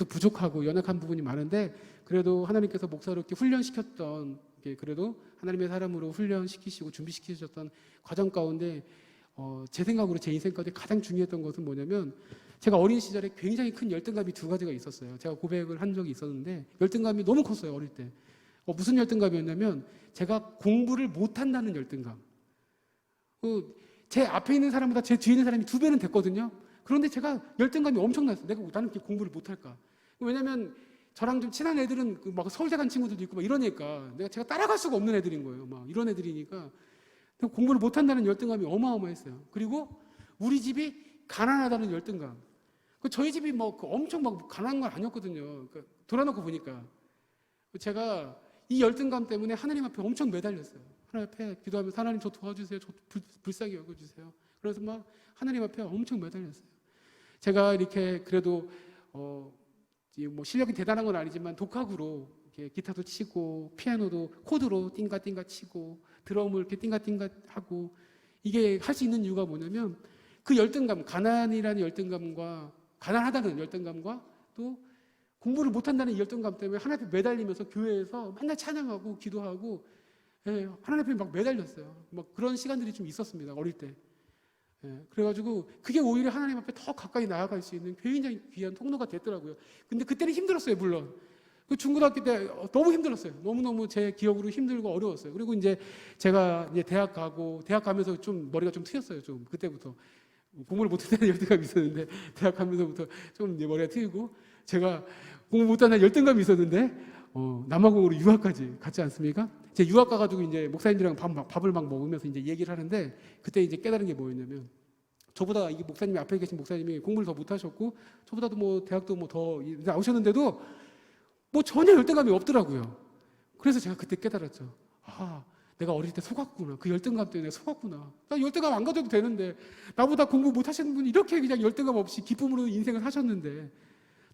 부족하고 연약한 부분이 많은데, 그래도 하나님께서 목사로 이렇게 훈련시켰던, 그래도 하나님의 사람으로 훈련시키시고 준비시키셨던 과정 가운데 제 생각으로 제 인생 가운데 가장 중요했던 것은 뭐냐면, 제가 어린 시절에 굉장히 큰 열등감이 두 가지가 있었어요. 제가 고백을 한 적이 있었는데 열등감이 너무 컸어요, 어릴 때. 무슨 열등감이었냐면, 제가 공부를 못한다는 열등감. 제 앞에 있는 사람보다 제 뒤에 있는 사람이 2배는 됐거든요. 그런데 제가 열등감이 엄청났어요. 나는 이렇게 공부를 못할까. 왜냐면 저랑 좀 친한 애들은 막 서울대 간 친구들도 있고 막 이러니까 제가 따라갈 수가 없는 애들인 거예요. 막 이런 애들이니까 공부를 못한다는 열등감이 어마어마했어요. 그리고 우리 집이 가난하다는 열등감. 저희 집이 엄청 가난한 건 아니었거든요. 돌아놓고 보니까 제가 이 열등감 때문에 하나님 앞에 엄청 매달렸어요. 하나님 앞에 기도하면서, 하나님 저 도와주세요. 저 불쌍히 여겨주세요. 그래서 막 하나님 앞에 엄청 매달렸어요. 제가 이렇게 그래도 실력이 대단한 건 아니지만 독학으로 이렇게 기타도 치고 피아노도 코드로 띵가띵가 치고 드럼을 이렇게 띵가띵가 하고, 이게 할 수 있는 이유가 뭐냐면, 그 열등감, 가난이라는 열등감과 가난하다는 열등감과 또 공부를 못한다는 열등감 때문에 하나님 앞에 매달리면서 교회에서 맨날 찬양하고 기도하고, 하나님 앞에 막 매달렸어요. 막 그런 시간들이 좀 있었습니다, 어릴 때. 그래가지고 그게 오히려 하나님 앞에 더 가까이 나아갈 수 있는 굉장히 귀한 통로가 됐더라고요. 근데 그때는 힘들었어요, 물론. 그 중고등학교 때 너무 힘들었어요. 너무너무 제 기억으로 힘들고 어려웠어요. 그리고 이제 제가 이제 대학 가면서 좀 머리가 좀 트였어요. 좀 그때부터 공부를 못한다는 열등감이 있었는데, 대학 가면서부터 좀 이제 머리가 트이고, 제가 공부 못한다는 열등감이 있었는데 남아공으로 유학까지 갔지 않습니까? 제가 유학 가가지고 이제 목사님들이랑 밥을 막 먹으면서 이제 얘기를 하는데, 그때 이제 깨달은 게 뭐였냐면, 저보다 이 목사님이, 앞에 계신 목사님이 공부를 더 못하셨고 저보다도 대학도 더 나오셨는데도 전혀 열등감이 없더라고요. 그래서 제가 그때 깨달았죠. 내가 어릴 때 속았구나. 그 열등감 때문에 속았구나. 나 열등감 안 가져도 되는데, 나보다 공부 못하시는 분이 이렇게 그냥 열등감 없이 기쁨으로 인생을 사셨는데,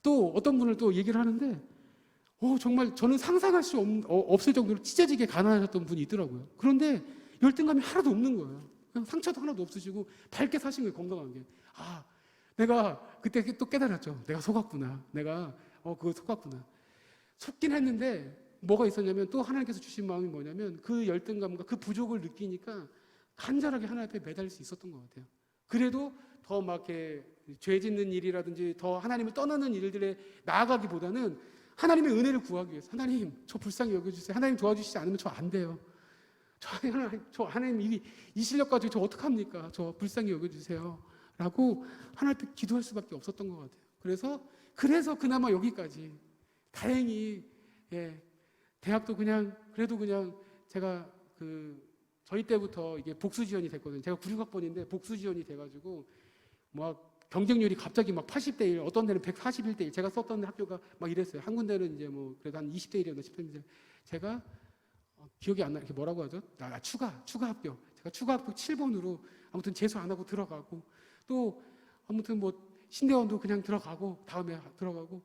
또 어떤 분을 또 얘기를 하는데, 정말 저는 상상할 수 없을 정도로 찢어지게 가난하셨던 분이 있더라고요. 그런데 열등감이 하나도 없는 거예요. 그냥 상처도 하나도 없으시고 밝게 사신 거예요, 건강하게. 내가 그때 또 깨달았죠. 내가 속았구나. 내가 그거 속았구나. 속긴 했는데 뭐가 있었냐면, 또 하나님께서 주신 마음이 뭐냐면, 그 열등감과 그 부족을 느끼니까 간절하게 하나님 앞에 매달릴 수 있었던 것 같아요. 그래도 더 막 이렇게 죄 짓는 일이라든지 더 하나님을 떠나는 일들에 나아가기보다는 하나님의 은혜를 구하기 위해서, 하나님 저 불쌍히 여겨주세요. 하나님 도와주시지 않으면 저 안 돼요. 저 하나님 이 실력 가지고 저 어떡합니까? 저 불쌍히 여겨주세요. 라고 하나님 앞에 기도할 수밖에 없었던 것 같아요. 그래서 그나마 여기까지 다행히, 대학도 그래도 제가 저희 때부터 이게 복수 지원이 됐거든요. 제가 96학번인데 복수 지원이 돼가지고 막 경쟁률이 갑자기 막 80대 1, 어떤 데는 141대 1, 제가 썼던 학교가 막 이랬어요. 한 군데는 이제 그래도 한 20대 1이었나 싶은데, 제가 기억이 안 나. 이렇게 뭐라고 하죠? 추가 합격. 제가 추가 합격 7번으로 아무튼 재수 안 하고 들어가고, 또 아무튼 신대원도 그냥 들어가고, 다음에 들어가고,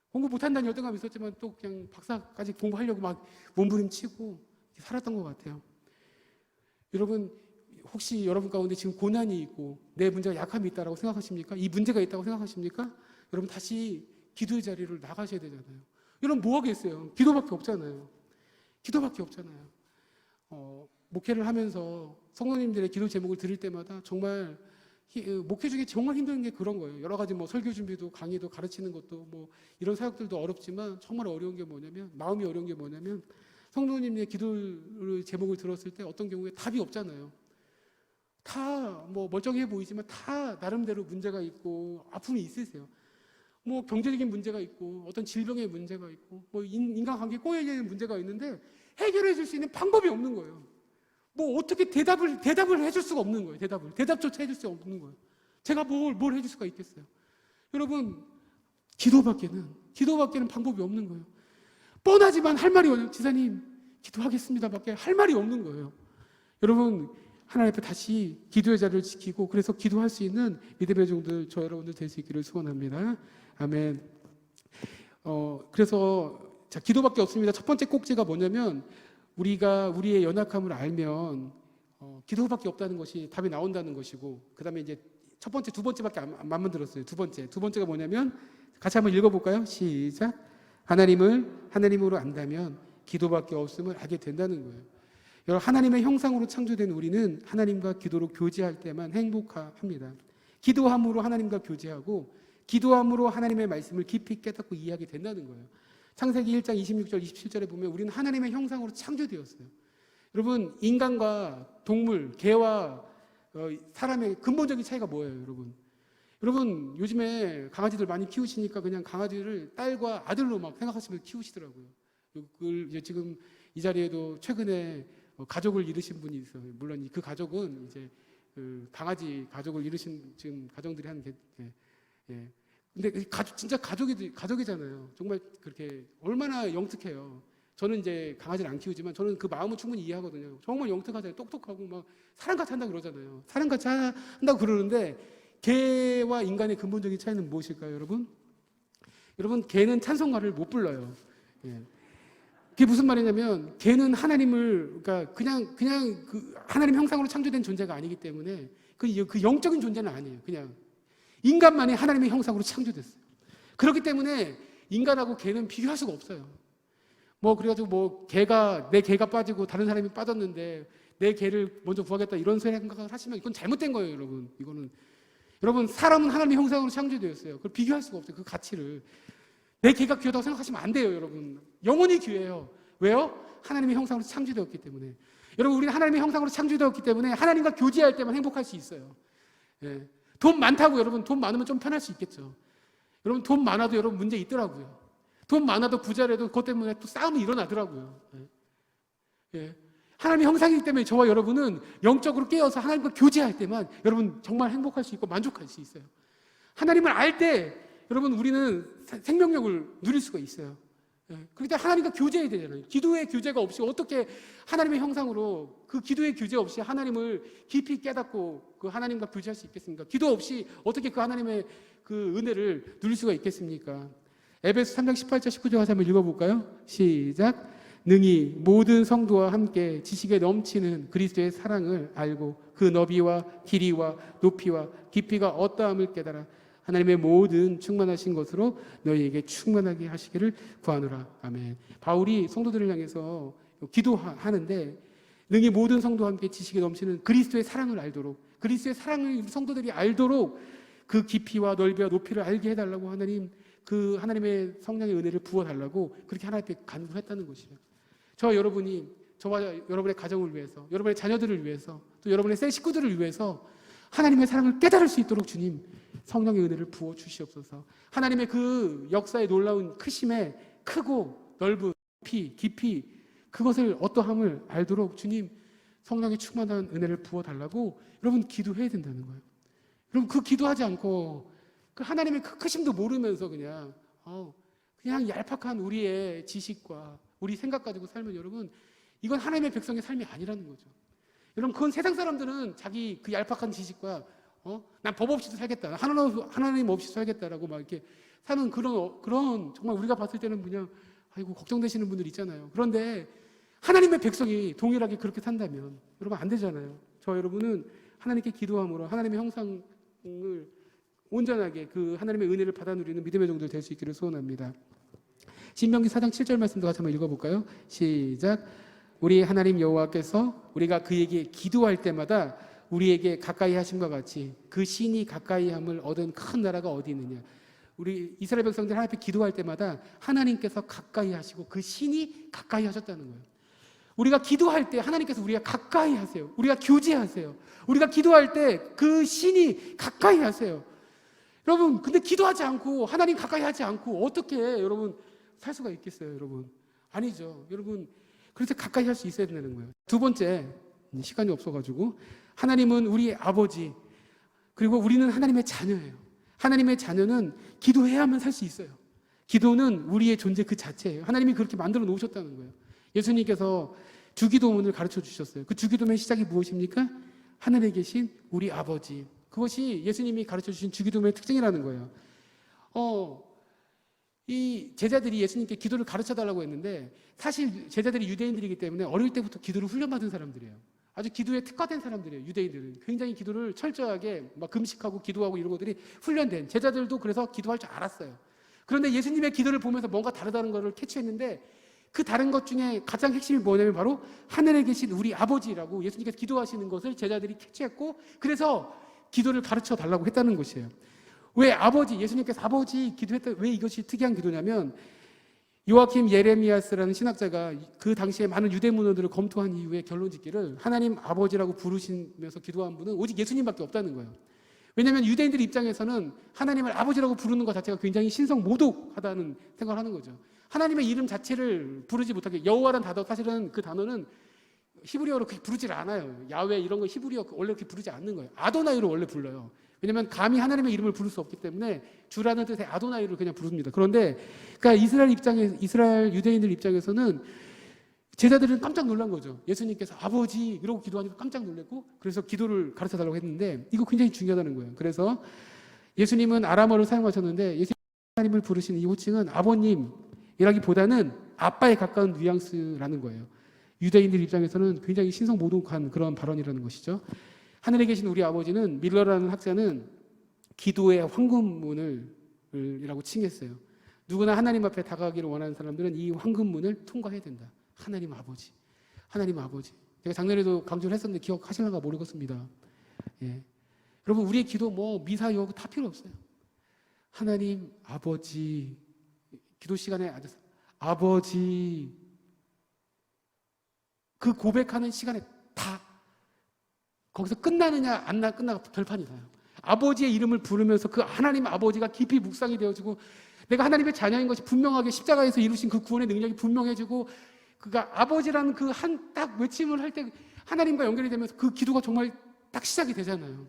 공부 못한다는 열등감이 있었지만 또 그냥 박사까지 공부하려고 막 몸부림치고 살았던 것 같아요. 여러분, 혹시 여러분 가운데 지금 고난이 있고 내 문제가 약함이 있다고 생각하십니까? 이 문제가 있다고 생각하십니까? 여러분 다시 기도의 자리를 나가셔야 되잖아요. 여러분 뭐 하겠어요? 기도밖에 없잖아요. 목회를 하면서 성도님들의 기도 제목을 들을 때마다 정말 목회 중에 정말 힘든 게 그런 거예요. 여러 가지 설교 준비도, 강의도, 가르치는 것도 이런 사역들도 어렵지만, 정말 어려운 게 뭐냐면, 마음이 어려운 게 뭐냐면, 성도님의 기도 제목을 들었을 때 어떤 경우에 답이 없잖아요. 다 멀쩡해 보이지만 다 나름대로 문제가 있고 아픔이 있으세요. 경제적인 문제가 있고 어떤 질병의 문제가 있고 인간관계에 꼬여있는 문제가 있는데 해결해 줄 수 있는 방법이 없는 거예요. 어떻게 대답을 해줄 수가 없는 거예요. 대답조차 해줄 수 없는 거예요. 제가 뭘 해줄 수가 있겠어요. 여러분, 기도밖에는 방법이 없는 거예요. 뻔하지만 할 말이 지사님 기도하겠습니다 밖에 할 말이 없는 거예요. 여러분, 하나님 앞에 다시 기도의 자리를 지키고 그래서 기도할 수 있는 믿음의 종들, 저 여러분들 될 수 있기를 소원합니다. 아멘. 그래서 자, 기도밖에 없습니다. 첫 번째 꼭지가 뭐냐면 우리가 우리의 연약함을 알면 기도밖에 없다는 것이 답이 나온다는 것이고, 그 다음에 이제 첫 번째, 두 번째밖에 안 만들었어요. 두 번째가 뭐냐면 같이 한번 읽어볼까요? 시작. 하나님을 하나님으로 안다면 기도밖에 없음을 알게 된다는 거예요. 여러분, 하나님의 형상으로 창조된 우리는 하나님과 기도로 교제할 때만 행복합니다. 기도함으로 하나님과 교제하고 기도함으로 하나님의 말씀을 깊이 깨닫고 이해하게 된다는 거예요. 창세기 1장 26절 27절에 보면 우리는 하나님의 형상으로 창조되었어요. 여러분, 인간과 동물, 개와 사람의 근본적인 차이가 뭐예요, 여러분? 여러분, 요즘에 강아지들 많이 키우시니까 그냥 강아지를 딸과 아들로 막 생각하시면서 키우시더라고요. 그걸 이제 지금 이 자리에도 최근에 가족을 이루신 분이 있어요. 물론 그 가족은 이제 강아지 가족을 이루신 지금 가정들이 하는 게, 예. 근데 진짜 가족이잖아요. 정말 그렇게 얼마나 영특해요. 저는 이제 강아지를 안 키우지만 저는 그 마음을 충분히 이해하거든요. 정말 영특하잖아요. 똑똑하고 막 사람같이 한다고 그러잖아요. 사람같이 한다고 그러는데 개와 인간의 근본적인 차이는 무엇일까요, 여러분? 여러분, 개는 찬송가를 못 불러요. 예. 그게 무슨 말이냐면 개는 하나님을 그냥 그 하나님 형상으로 창조된 존재가 아니기 때문에 그 영적인 존재는 아니에요. 그냥 인간만이 하나님의 형상으로 창조됐어요. 그렇기 때문에 인간하고 개는 비교할 수가 없어요. 그래가지고 내 개가 빠지고 다른 사람이 빠졌는데 내 개를 먼저 구하겠다 이런 생각을 하시면 이건 잘못된 거예요, 여러분. 여러분, 사람은 하나님의 형상으로 창조되었어요. 그걸 비교할 수가 없어요. 그 가치를. 내 개가 귀하다고 생각하시면 안 돼요, 여러분. 영원히 귀해요. 왜요? 하나님의 형상으로 창조되었기 때문에. 여러분, 우리는 하나님의 형상으로 창조되었기 때문에 하나님과 교제할 때만 행복할 수 있어요. 예. 돈 많다고 여러분, 돈 많으면 좀 편할 수 있겠죠. 여러분, 돈 많아도 여러분 문제 있더라고요. 돈 많아도 부자라도 그것 때문에 또 싸움이 일어나더라고요. 예. 하나님의 형상이기 때문에 저와 여러분은 영적으로 깨어서 하나님과 교제할 때만 여러분 정말 행복할 수 있고 만족할 수 있어요. 하나님을 알 때 여러분 우리는 생명력을 누릴 수가 있어요. 그러니까 하나님과 교제해야 되잖아요. 기도의 교제가 없이 어떻게 하나님의 형상으로 그 기도의 교제 없이 하나님을 깊이 깨닫고 그 하나님과 교제할 수 있겠습니까? 기도 없이 어떻게 그 하나님의 그 은혜를 누릴 수가 있겠습니까? 에베소 3장 18절 19절 다시 한번 읽어볼까요? 시작. 능히 모든 성도와 함께 지식에 넘치는 그리스도의 사랑을 알고 그 너비와 길이와 높이와 깊이가 어떠함을 깨달아 하나님의 모든 충만하신 것으로 너희에게 충만하게 하시기를 구하노라. 아멘. 바울이 성도들을 향해서 기도하는데 능히 모든 성도와 함께 지식에 넘치는 그리스도의 사랑을 알도록, 그리스도의 사랑을 성도들이 알도록 그 깊이와 넓이와 높이를 알게 해달라고 그 하나님의 성령의 은혜를 부어달라고 그렇게 하나님 앞에 간구했다는 것이에요. 저와 여러분의 가정을 위해서, 여러분의 자녀들을 위해서, 또 여러분의 새 식구들을 위해서 하나님의 사랑을 깨달을 수 있도록 주님 성령의 은혜를 부어 주시옵소서. 하나님의 그 역사의 놀라운 크심에 크고 넓은 깊이 그것을 어떠함을 알도록 주님 성령의 충만한 은혜를 부어 달라고 여러분 기도해야 된다는 거예요. 여러분, 그 기도하지 않고 그 하나님의 그 크심도 모르면서 그냥 얄팍한 우리의 지식과 우리 생각 가지고 살면 여러분 이건 하나님의 백성의 삶이 아니라는 거죠. 여러분, 그건 세상 사람들은 자기 그 얄팍한 지식과 난 법 없이도 살겠다, 하나님 없이 살겠다라고 막 이렇게 사는 그런 정말 우리가 봤을 때는 그냥 아이고 걱정되시는 분들 있잖아요. 그런데 하나님의 백성이 동일하게 그렇게 산다면 여러분 안 되잖아요. 저 여러분은 하나님께 기도함으로 하나님의 형상을 온전하게 그 하나님의 은혜를 받아 누리는 믿음의 종들 될 수 있기를 소원합니다. 신명기 4장 7절 말씀도 같이 한번 읽어볼까요? 시작. 우리 하나님 여호와께서 우리가 그에게 기도할 때마다 우리에게 가까이 하심과 같이 그 신이 가까이 함을 얻은 큰 나라가 어디 있느냐. 우리 이스라엘 백성들 하나님 앞에 기도할 때마다 하나님께서 가까이 하시고 그 신이 가까이 하셨다는 거예요. 우리가 기도할 때 하나님께서 우리가 가까이 하세요. 우리가 교제하세요. 우리가 기도할 때 그 신이 가까이 하세요. 여러분, 근데 기도하지 않고 하나님 가까이 하지 않고 어떻게 여러분 살 수가 있겠어요, 여러분? 아니죠. 여러분, 그래서 가까이 할 수 있어야 된다는 거예요. 두 번째, 시간이 없어가지고 하나님은 우리 아버지, 그리고 우리는 하나님의 자녀예요. 하나님의 자녀는 기도해야만 살 수 있어요. 기도는 우리의 존재 그 자체예요. 하나님이 그렇게 만들어 놓으셨다는 거예요. 예수님께서 주기도문을 가르쳐 주셨어요. 그 주기도문의 시작이 무엇입니까? 하늘에 계신 우리 아버지. 그것이 예수님이 가르쳐 주신 주기도문의 특징이라는 거예요. 이 제자들이 예수님께 기도를 가르쳐 달라고 했는데 사실 제자들이 유대인들이기 때문에 어릴 때부터 기도를 훈련받은 사람들이에요. 아주 기도에 특화된 사람들이에요. 유대인들은 굉장히 기도를 철저하게 막 금식하고 기도하고 이런 것들이 훈련된, 제자들도 그래서 기도할 줄 알았어요. 그런데 예수님의 기도를 보면서 뭔가 다르다는 것을 캐치했는데 그 다른 것 중에 가장 핵심이 뭐냐면 바로 하늘에 계신 우리 아버지라고 예수님께서 기도하시는 것을 제자들이 캐치했고 그래서 기도를 가르쳐 달라고 했다는 것이에요. 왜 아버지, 예수님께서 아버지 기도했다, 왜 이것이 특이한 기도냐면 요아킴 예레미야스라는 신학자가 그 당시에 많은 유대 문헌들을 검토한 이후에 결론 짓기를 하나님 아버지라고 부르시면서 기도한 분은 오직 예수님밖에 없다는 거예요. 왜냐하면 유대인들 입장에서는 하나님을 아버지라고 부르는 것 자체가 굉장히 신성모독하다는 생각을 하는 거죠. 하나님의 이름 자체를 부르지 못하게, 여호와라는 단어, 사실은 그 단어는 히브리어로 그렇게 부르질 않아요. 야훼 이런 거 히브리어 원래 그렇게 부르지 않는 거예요. 아도나이로 원래 불러요. 왜냐하면 감히 하나님의 이름을 부를 수 없기 때문에 주라는 뜻의 아도나이를 그냥 부릅니다. 그런데 그러니까 이스라엘 유대인들 입장에서는 제자들은 깜짝 놀란 거죠. 예수님께서 아버지 이러고 기도하니까 깜짝 놀랐고 그래서 기도를 가르쳐 달라고 했는데 이거 굉장히 중요하다는 거예요. 그래서 예수님은 아람어를 사용하셨는데 예수님 하나님을 부르시는 이 호칭은 아버님이라기보다는 아빠에 가까운 뉘앙스라는 거예요. 유대인들 입장에서는 굉장히 신성모독한 그런 발언이라는 것이죠. 하늘에 계신 우리 아버지는 밀러라는 학자는 기도의 황금문이라고 칭했어요. 누구나 하나님 앞에 다가가기를 원하는 사람들은 이 황금문을 통과해야 된다. 하나님 아버지, 하나님 아버지. 제가 작년에도 강조를 했었는데 기억하실런가 모르겠습니다. 예. 여러분 우리의 기도 뭐 미사 여고 다 필요 없어요. 하나님 아버지, 기도 시간에 앉아서 아버지, 그 고백하는 시간에 다 거기서 끝나느냐 안 끝나가 결판이 나요. 아버지의 이름을 부르면서 그 하나님 아버지가 깊이 묵상이 되어지고 내가 하나님의 자녀인 것이 분명하게 십자가에서 이루신 그 구원의 능력이 분명해지고 그가 아버지라는 그 한 딱 외침을 할 때 하나님과 연결이 되면서 그 기도가 정말 딱 시작이 되잖아요.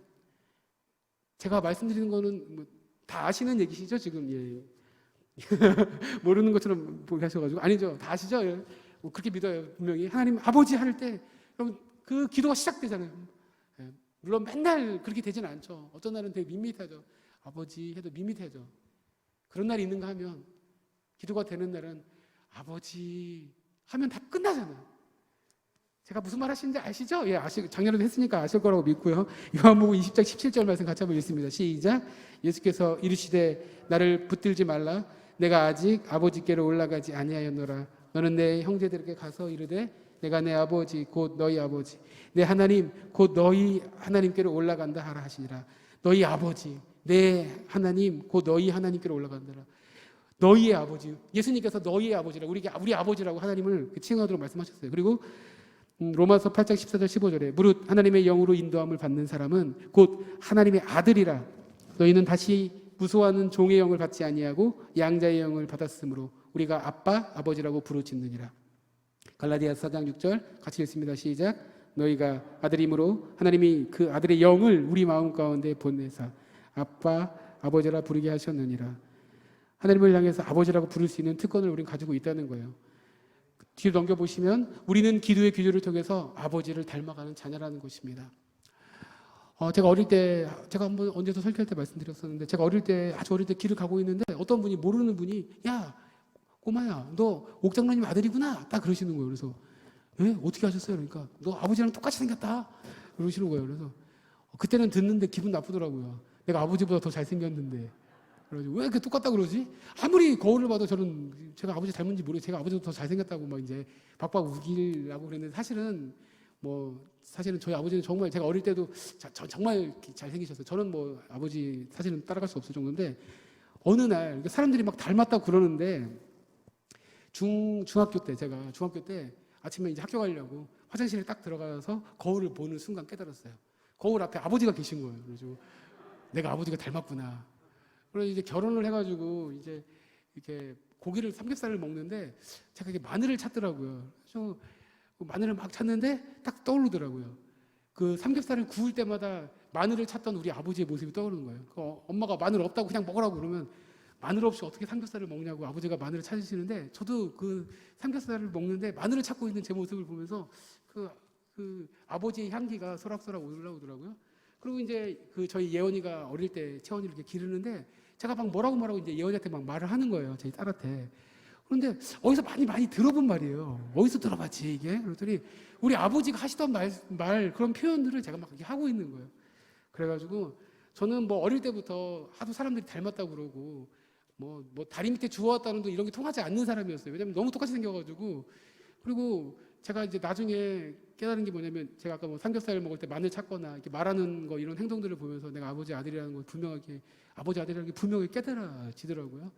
제가 말씀드리는 거는 뭐 다 아시는 얘기시죠 지금? 예. 모르는 것처럼 보게 하셔가지고 아니죠, 다 아시죠? 예. 뭐 그렇게 믿어요. 분명히 하나님 아버지 할 때 여러분 그 기도가 시작되잖아요. 예. 물론 맨날 그렇게 되지는 않죠. 어떤 날은 되게 밋밋하죠. 아버지 해도 밋밋해져. 그런 날이 있는가 하면 기도가 되는 날은 아버지 하면 다 끝나잖아요. 제가 무슨 말 하시는지 아시죠? 예, 작년에도 했으니까 아실 거라고 믿고요. 요한복음 20장 17절 말씀 같이 한번 읽습니다. 시작. 예수께서 이르시되 나를 붙들지 말라. 내가 아직 아버지께로 올라가지 아니하였노라. 너는 내 형제들에게 가서 이르되 내가 내 아버지 곧 너희 아버지 내 하나님 곧 너희 하나님께로 올라간다 하라 하시니라. 너희 아버지 내 하나님 곧 너희 하나님께로 올라간다라. 너희의 아버지, 예수님께서 너희의 아버지라고 우리 아버지라고 하나님을 칭하도록 말씀하셨어요. 그리고 로마서 8장 14절 15절에 무릇 하나님의 영으로 인도함을 받는 사람은 곧 하나님의 아들이라. 너희는 다시 무소하는 종의 영을 받지 아니하고 양자의 영을 받았으므로 우리가 아빠 아버지라고 부르짖느니라. 갈라디아서 4장 6절 같이 읽습니다. 시작. 너희가 아들이므로 하나님이 그 아들의 영을 우리 마음 가운데 보내사 아빠 아버지라 부르게 하셨느니라. 하나님을 향해서 아버지라고 부를 수 있는 특권을 우리는 가지고 있다는 거예요. 뒤로 넘겨보시면 우리는 기도의 기조를 통해서 아버지를 닮아가는 자녀라는 것입니다. 제가 어릴 때, 제가 한번 언제도 설교할 때 말씀드렸었는데 제가 아주 어릴 때 길을 가고 있는데 어떤 분이 모르는 분이 야 꼬마야 너 옥장로님 아들이구나 딱 그러시는 거예요. 그래서 예? 어떻게 하셨어요? 그러니까 너 아버지랑 똑같이 생겼다 그러시는 거예요. 그래서 그때는 듣는데 기분 나쁘더라고요. 내가 아버지보다 더 잘생겼는데 그래가지고 왜 이렇게 똑같다 그러지? 아무리 거울을 봐도 저는 제가 아버지 닮은지 모르겠어요. 제가 아버지보다 더 잘생겼다고 막 이제 박박 우기려고 그랬는데 사실은 저희 아버지는 정말 제가 어릴 때도 정말 잘생기셨어요. 저는 뭐 아버지 사실은 따라갈 수 없을 정도인데 어느 날 사람들이 막 닮았다고 그러는데 중학교 때 아침에 이제 학교 가려고 화장실에 딱 들어가서 거울을 보는 순간 깨달았어요. 거울 앞에 아버지가 계신 거예요. 그래서 내가 아버지가 닮았구나. 그래서 이제 결혼을 해가지고 이제 이렇게 삼겹살을 먹는데 제가 이게 마늘을 찾더라고요. 그래서 마늘을 막 찾는데 딱 떠오르더라고요. 그 삼겹살을 구울 때마다 마늘을 찾던 우리 아버지의 모습이 떠오르는 거예요. 엄마가 마늘 없다고 그냥 먹으라고 그러면 마늘 없이 어떻게 삼겹살을 먹냐고 아버지가 마늘을 찾으시는데 저도 그 삼겹살을 먹는데 마늘을 찾고 있는 제 모습을 보면서 그 그 아버지의 향기가 소락소락 올라오더라고요. 그리고 이제 그 저희 예원이가 어릴 때 채원이를 이렇게 기르는데 제가 막 뭐라고 이제 예원이한테 막 말을 하는 거예요. 저희 딸한테. 그런데 어디서 많이 들어본 말이에요. 어디서 들어봤지 이게? 그랬더니 우리 아버지가 하시던 말 그런 표현들을 제가 막 이렇게 하고 있는 거예요. 그래가지고 저는 뭐 어릴 때부터 하도 사람들이 닮았다고 그러고 뭐 다리 밑에 주워왔다는 도 이런 게 통하지 않는 사람이었어요. 왜냐면 너무 똑같이 생겨가지고. 그리고 제가 이제 나중에 깨달은 게 뭐냐면 제가 아까 뭐 삼겹살 먹을 때 마늘 찾거나 이렇게 말하는 거 이런 행동들을 보면서 내가 아버지 아들이라는 걸 분명하게 아버지 아들이라는 게 분명히 깨달아지더라고요.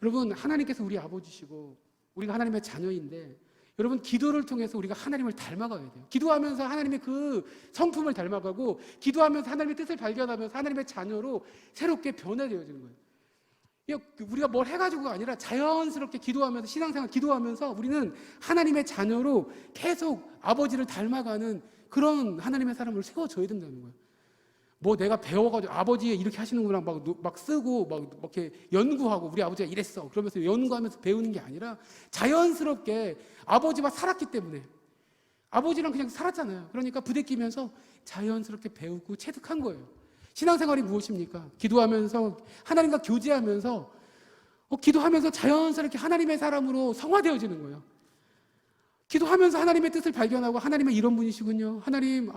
여러분 하나님께서 우리 아버지시고 우리가 하나님의 자녀인데 여러분 기도를 통해서 우리가 하나님을 닮아가야 돼요. 기도하면서 하나님의 그 성품을 닮아가고 기도하면서 하나님의 뜻을 발견하면서 하나님의 자녀로 새롭게 변화되어지는 거예요. 우리가 뭘 해가지고가 아니라 자연스럽게 기도하면서 신앙생활 기도하면서 우리는 하나님의 자녀로 계속 아버지를 닮아가는 그런 하나님의 사람을 세워줘야 된다는 거예요. 뭐 내가 배워가지고 아버지 이렇게 하시는구나 막 쓰고 막 이렇게 연구하고 우리 아버지가 이랬어 그러면서 연구하면서 배우는 게 아니라 자연스럽게 아버지와 살았기 때문에 아버지랑 그냥 살았잖아요. 그러니까 부대끼면서 자연스럽게 배우고 체득한 거예요. 신앙생활이 무엇입니까? 기도하면서 하나님과 교제하면서 기도하면서 자연스럽게 하나님의 사람으로 성화되어지는 거예요. 기도하면서 하나님의 뜻을 발견하고 하나님의 이런 분이시군요. 하나님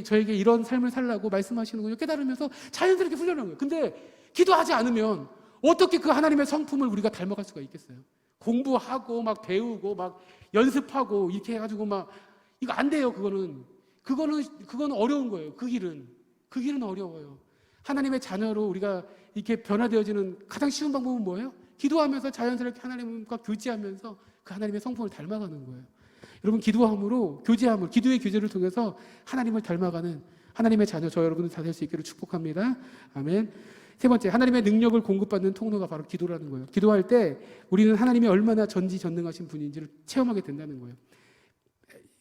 저에게 이런 삶을 살라고 말씀하시는군요. 깨달으면서 자연스럽게 훈련하는 거예요. 근데 기도하지 않으면 어떻게 그 하나님의 성품을 우리가 닮아갈 수가 있겠어요? 공부하고 막 배우고 막 연습하고 이렇게 해가지고 막 이거 안 돼요. 그거는 어려운 거예요. 그 길은 어려워요. 하나님의 자녀로 우리가 이렇게 변화되어지는 가장 쉬운 방법은 뭐예요? 기도하면서 자연스럽게 하나님과 교제하면서 그 하나님의 성품을 닮아가는 거예요. 여러분 기도함으로 기도의 교제를 통해서 하나님을 닮아가는 하나님의 자녀 저 여러분들 다 될 수 있기를 축복합니다. 아멘. 세 번째, 하나님의 능력을 공급받는 통로가 바로 기도라는 거예요. 기도할 때 우리는 하나님이 얼마나 전지전능하신 분인지를 체험하게 된다는 거예요.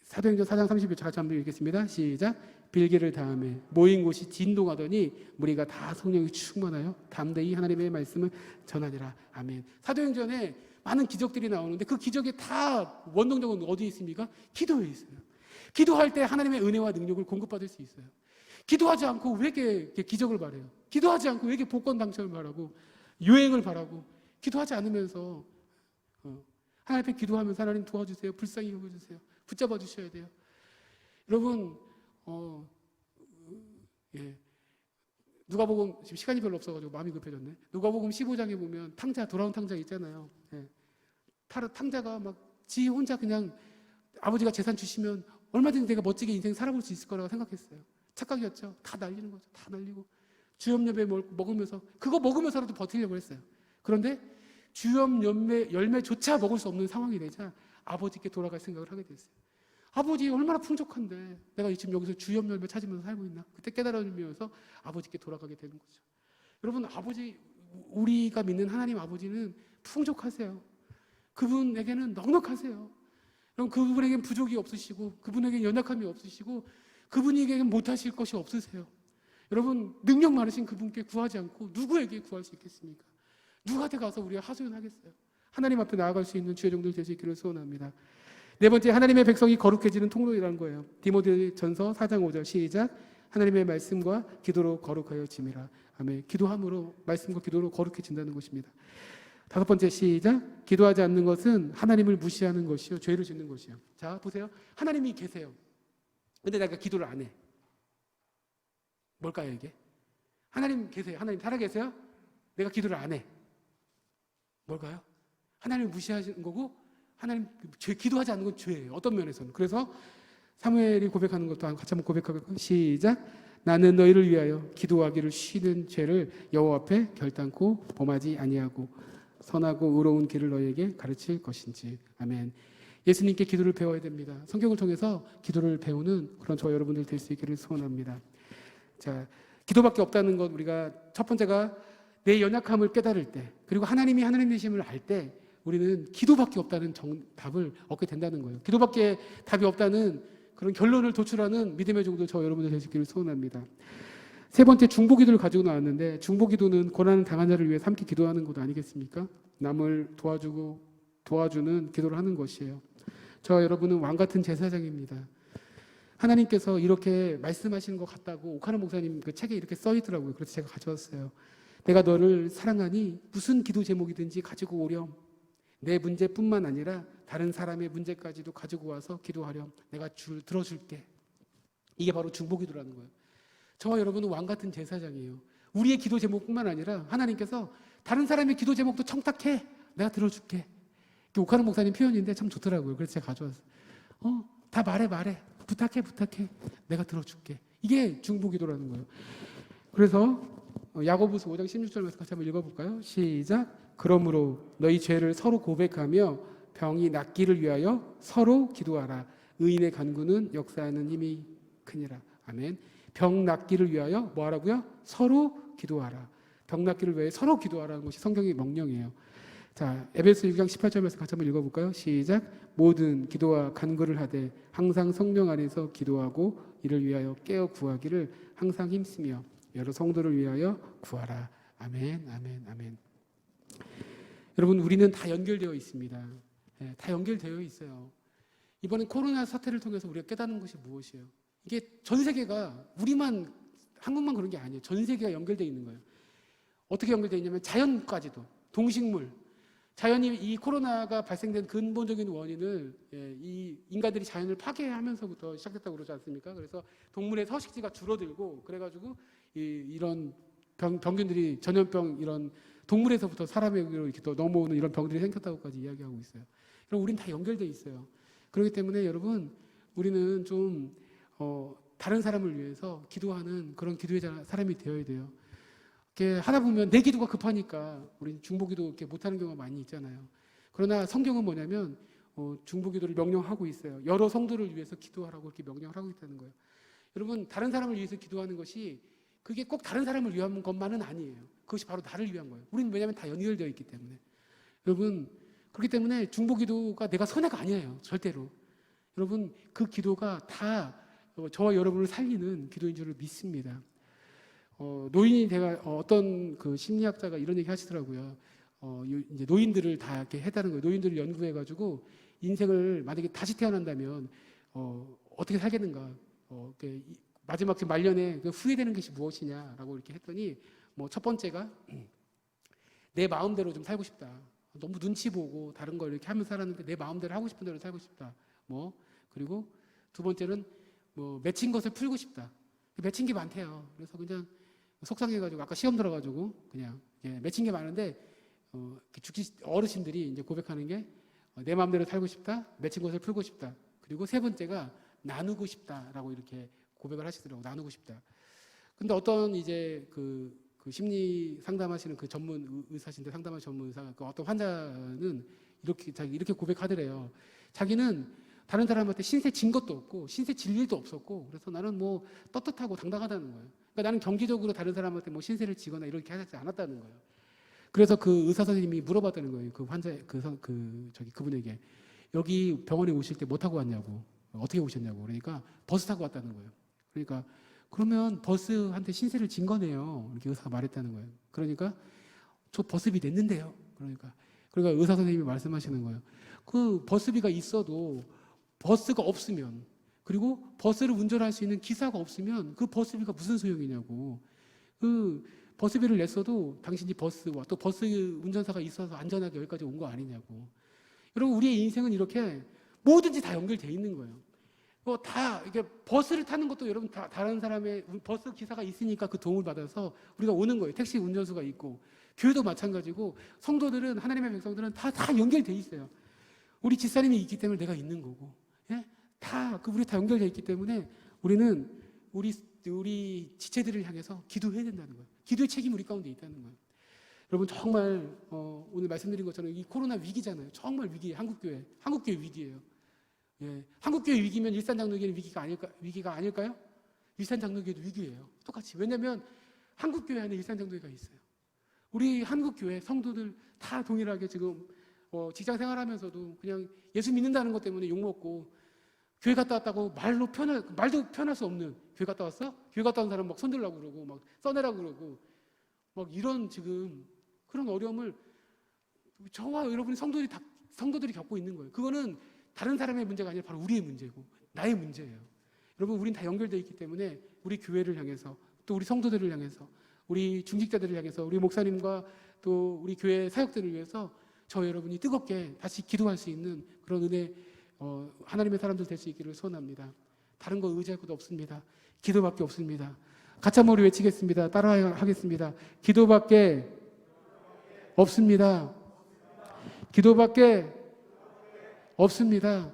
사도행전 4장 30절 같이 한번 읽겠습니다. 시작. 빌기를 다음에 모인 곳이 진동하더니 무리가 다 성령이 충만하여 담대히 하나님의 말씀을 전하니라. 아멘. 사도행전에 많은 기적들이 나오는데 그 기적이 다 원동력은 어디에 있습니까? 기도에 있어요. 기도할 때 하나님의 은혜와 능력을 공급받을 수 있어요. 기도하지 않고 왜 이렇게 기적을 바래요? 기도하지 않고 왜 이렇게 복권 당첨을 바라고 유행을 바라고 기도하지 않으면서 하나님 앞에 기도하면서 하나님 도와주세요. 불쌍히 여겨주세요. 붙잡아 주셔야 돼요. 여러분 누가복음 지금 시간이 별로 없어가지고 마음이 급해졌네. 누가복음 15장에 보면 돌아온 탕자 있잖아요. 탕자가 막 지 혼자 그냥 아버지가 재산 주시면 얼마든지 내가 멋지게 인생 살아볼 수 있을 거라고 생각했어요. 착각이었죠. 다 날리는 거죠. 다 날리고 주염 먹으면서 그거 먹으면서라도 버티려고 했어요. 그런데 주염 열매조차 먹을 수 없는 상황이 되자 아버지께 돌아갈 생각을 하게 됐어요. 아버지 얼마나 풍족한데 내가 지금 여기서 주염 열매 찾으면서 살고 있나? 그때 깨달으면서 아버지께 돌아가게 되는 거죠. 여러분 우리가 믿는 하나님 아버지는 풍족하세요. 그분에게는 넉넉하세요. 여러분 그분에게는 부족이 없으시고 그분에게는 연약함이 없으시고 그분에게는 못하실 것이 없으세요. 여러분 능력 많으신 그분께 구하지 않고 누구에게 구할 수 있겠습니까? 누구한테 가서 우리가 하소연하겠어요? 하나님 앞에 나아갈 수 있는 주의 종들 될 수 있기를 소원합니다. 네 번째, 하나님의 백성이 거룩해지는 통로이라는 거예요. 디모데전서 4장 5절 시작. 하나님의 말씀과 기도로 거룩하여 짐이라. 아멘. 기도함으로 말씀과 기도로 거룩해진다는 것입니다. 다섯 번째 시작. 기도하지 않는 것은 하나님을 무시하는 것이요 죄를 짓는 것이요. 자 보세요. 하나님이 계세요. 근데 내가 기도를 안 해. 뭘까요 이게? 하나님 계세요. 하나님 살아계세요. 내가 기도를 안 해. 뭘까요? 하나님을 무시하시는 거고 하나님 기도하지 않는 건 죄예요. 어떤 면에서는. 그래서 사무엘이 고백하는 것도 같이 한번 고백하고 시작. 나는 너희를 위하여 기도하기를 쉬는 죄를 여호와 앞에 결단코 범하지 아니하고 선하고 의로운 길을 너희에게 가르칠 것인지. 아멘. 예수님께 기도를 배워야 됩니다. 성경을 통해서 기도를 배우는 그런 저 여러분들 될 수 있기를 소원합니다. 자, 기도밖에 없다는 것 우리가 첫 번째가 내 연약함을 깨달을 때 그리고 하나님이 하나님 되심을 알 때 우리는 기도밖에 없다는 답을 얻게 된다는 거예요. 기도밖에 답이 없다는 그런 결론을 도출하는 믿음의 종들 저 여러분들 될 수 있기를 소원합니다. 세 번째 중보기도를 가지고 나왔는데 중보기도는 고난을 당한 자를 위해 함께 기도하는 것 아니겠습니까? 남을 도와주는 기도를 하는 것이에요. 저와 여러분은 왕 같은 제사장입니다. 하나님께서 이렇게 말씀하시는 것 같다고 오카노 목사님 그 책에 이렇게 써 있더라고요. 그래서 제가 가져왔어요. 내가 너를 사랑하니 무슨 기도 제목이든지 가지고 오렴. 내 문제뿐만 아니라 다른 사람의 문제까지도 가지고 와서 기도하렴. 내가 들어줄게. 이게 바로 중보기도라는 거예요. 저와 여러분은 왕 같은 제사장이에요. 우리의 기도 제목뿐만 아니라 하나님께서 다른 사람의 기도 제목도 청탁해. 내가 들어줄게. 오카노 목사님 표현인데 참 좋더라고요. 그래서 제가 가져왔어요. 다 말해. 부탁해. 내가 들어줄게. 이게 중보기도라는 거예요. 그래서 야고보서 5장 16절 말씀 같이 한번 읽어볼까요? 시작. 그러므로 너희 죄를 서로 고백하며 병이 낫기를 위하여 서로 기도하라. 의인의 간구는 역사하는 힘이 크니라. 아멘. 병 낫기를 위하여 뭐 하라고요? 서로 기도하라. 병 낫기를 위해 서로 기도하라는 것이 성경의 명령이에요. 자, 에베소 6장 18절 말씀 같이 한번 읽어볼까요? 시작. 모든 기도와 간구를 하되 항상 성령 안에서 기도하고 이를 위하여 깨어 구하기를 항상 힘쓰며 여러 성도를 위하여 구하라. 아멘. 여러분, 우리는 다 연결되어 있습니다. 다 연결되어 있어요. 이번에 코로나 사태를 통해서 우리가 깨닫는 것이 무엇이에요? 이게 전 세계가 우리만 한국만 그런 게 아니에요. 전 세계가 연결되어 있는 거예요. 어떻게 연결되어 있냐면 자연까지도, 동식물, 자연이 이 코로나가 발생된 근본적인 원인을 이 인간들이 자연을 파괴하면서부터 시작됐다고 그러지 않습니까? 그래서 동물의 서식지가 줄어들고 그래가지고 이런 병균들이 전염병 이런 동물에서부터 사람에게로 이렇게 또 넘어오는 이런 병들이 생겼다고까지 이야기하고 있어요. 그럼 우린 다 연결돼 있어요. 그렇기 때문에 여러분 우리는 좀 다른 사람을 위해서 기도하는 그런 기도의 사람이 되어야 돼요. 이렇게 하다 보면 내 기도가 급하니까 우리 중보기도 이렇게 못하는 경우가 많이 있잖아요. 그러나 성경은 뭐냐면 중보기도를 명령하고 있어요. 여러 성도를 위해서 기도하라고 이렇게 명령을 하고 있다는 거예요. 여러분 다른 사람을 위해서 기도하는 것이 그게 꼭 다른 사람을 위한 것만은 아니에요. 그것이 바로 나를 위한 거예요. 우리는 왜냐하면 다 연결되어 있기 때문에. 여러분 그렇기 때문에 중보기도가 내가 손해가 아니에요. 절대로. 여러분 그 기도가 다 저와 여러분을 살리는 기도인 줄을 믿습니다. 노인이 어떤 그 심리학자가 이런 얘기 하시더라고요. 이제 노인들을 다 이렇게 해다는 거예요. 노인들을 연구해가지고 인생을 만약에 다시 태어난다면 어떻게 살겠는가? 마지막 말년에 후회되는 것이 무엇이냐라고 이렇게 했더니 첫 번째가 내 마음대로 좀 살고 싶다. 너무 눈치 보고 다른 걸 이렇게 하면서 살았는데 내 마음대로 하고 싶은 대로 살고 싶다. 그리고 두 번째는 맺힌 것을 풀고 싶다. 맺힌 게 많대요. 그래서 그냥 속상해가지고 아까 시험 들어가지고 그냥 맺힌 게 많은데 어르신들이 이제 고백하는 게 내 마음대로 살고 싶다, 맺힌 것을 풀고 싶다. 그리고 세 번째가 나누고 싶다라고 이렇게 고백을 하시더라고. 나누고 싶다. 근데 어떤 이제 그 심리 상담하시는 그 전문 의사신데 상담하는 전문 의사가 그 어떤 환자는 이렇게 고백하더래요. 자기는 다른 사람한테 신세 진 것도 없고 신세 질 일도 없었고 그래서 나는 떳떳하고 당당하다는 거예요. 그러니까 나는 경제적으로 다른 사람한테 신세를 지거나 이렇게 하지 않았다는 거예요. 그래서 그 의사 선생님이 물어봤다는 거예요. 그 환자 그분에게 여기 병원에 오실 때 뭐 타고 왔냐고 어떻게 오셨냐고 그러니까 버스 타고 왔다는 거예요. 그러니까 그러면 버스한테 신세를 진 거네요. 이렇게 의사가 말했다는 거예요. 그러니까 저 버스비 냈는데요. 그러니까 의사 선생님이 말씀하시는 거예요. 그 버스비가 있어도 버스가 없으면 그리고 버스를 운전할 수 있는 기사가 없으면 그 버스비가 무슨 소용이냐고. 그 버스비를 냈어도 당신이 버스와 또 버스 운전사가 있어서 안전하게 여기까지 온 거 아니냐고. 여러분 우리의 인생은 이렇게 뭐든지 다 연결되어 있는 거예요. 다 이게 버스를 타는 것도 여러분 다 다른 사람의 버스 기사가 있으니까 그 도움을 받아서 우리가 오는 거예요. 택시 운전수가 있고 교회도 마찬가지고 성도들은 하나님의 백성들은 다 연결되어 있어요. 우리 집사님이 있기 때문에 내가 있는 거고, 우리 다 연결되어 있기 때문에 우리는 우리 지체들을 향해서 기도해야 된다는 거예요. 기도의 책임이 우리 가운데 있다는 거예요. 여러분 정말 오늘 말씀드린 것처럼 이 코로나 위기잖아요. 정말 위기예요. 한국교회 위기예요. 한국교회 위기면 일산장로교회는 위기가 아닐까요? 일산장로교회도 위기예요. 똑같이. 왜냐하면 한국교회 안에 일산장로교회가 있어요. 우리 한국교회 성도들 다 동일하게 지금 직장 생활하면서도 그냥 예수 믿는다는 것 때문에 욕먹고 교회 갔다 왔다고 말도 편할 수 없는 교회 갔다 왔어? 교회 갔다 온 사람 막 손들라고 그러고 막 써내라고 그러고 막 이런 지금 그런 어려움을 저와 여러분이 성도들이 겪고 있는 거예요. 그거는 다른 사람의 문제가 아니라 바로 우리의 문제고 나의 문제예요. 여러분, 우린 다 연결되어 있기 때문에 우리 교회를 향해서, 또 우리 성도들을 향해서, 우리 중직자들을 향해서, 우리 목사님과 또 우리 교회 사역들을 위해서 저 여러분이 뜨겁게 다시 기도할 수 있는 그런 은혜, 하나님의 사람들 될 수 있기를 소원합니다. 다른 거 의지할 것도 없습니다. 기도밖에 없습니다. 같이 한번 우리 외치겠습니다. 따라하겠습니다. 기도밖에 없습니다. 기도밖에 없습니다.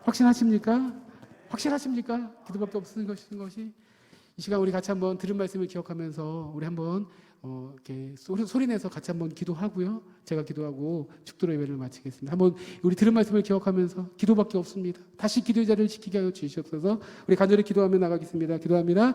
확신하십니까? 확실하십니까? 기도밖에 없는 것이? 이 시간 우리 같이 한번 들은 말씀을 기억하면서 우리 한번 이렇게 소리내서 같이 한번 기도하고요. 제가 기도하고 축도로 예배를 마치겠습니다. 한번 우리 들은 말씀을 기억하면서 기도밖에 없습니다. 다시 기도의 자리를 지키게 하여 주시옵소서. 우리 간절히 기도하며 나가겠습니다. 기도합니다.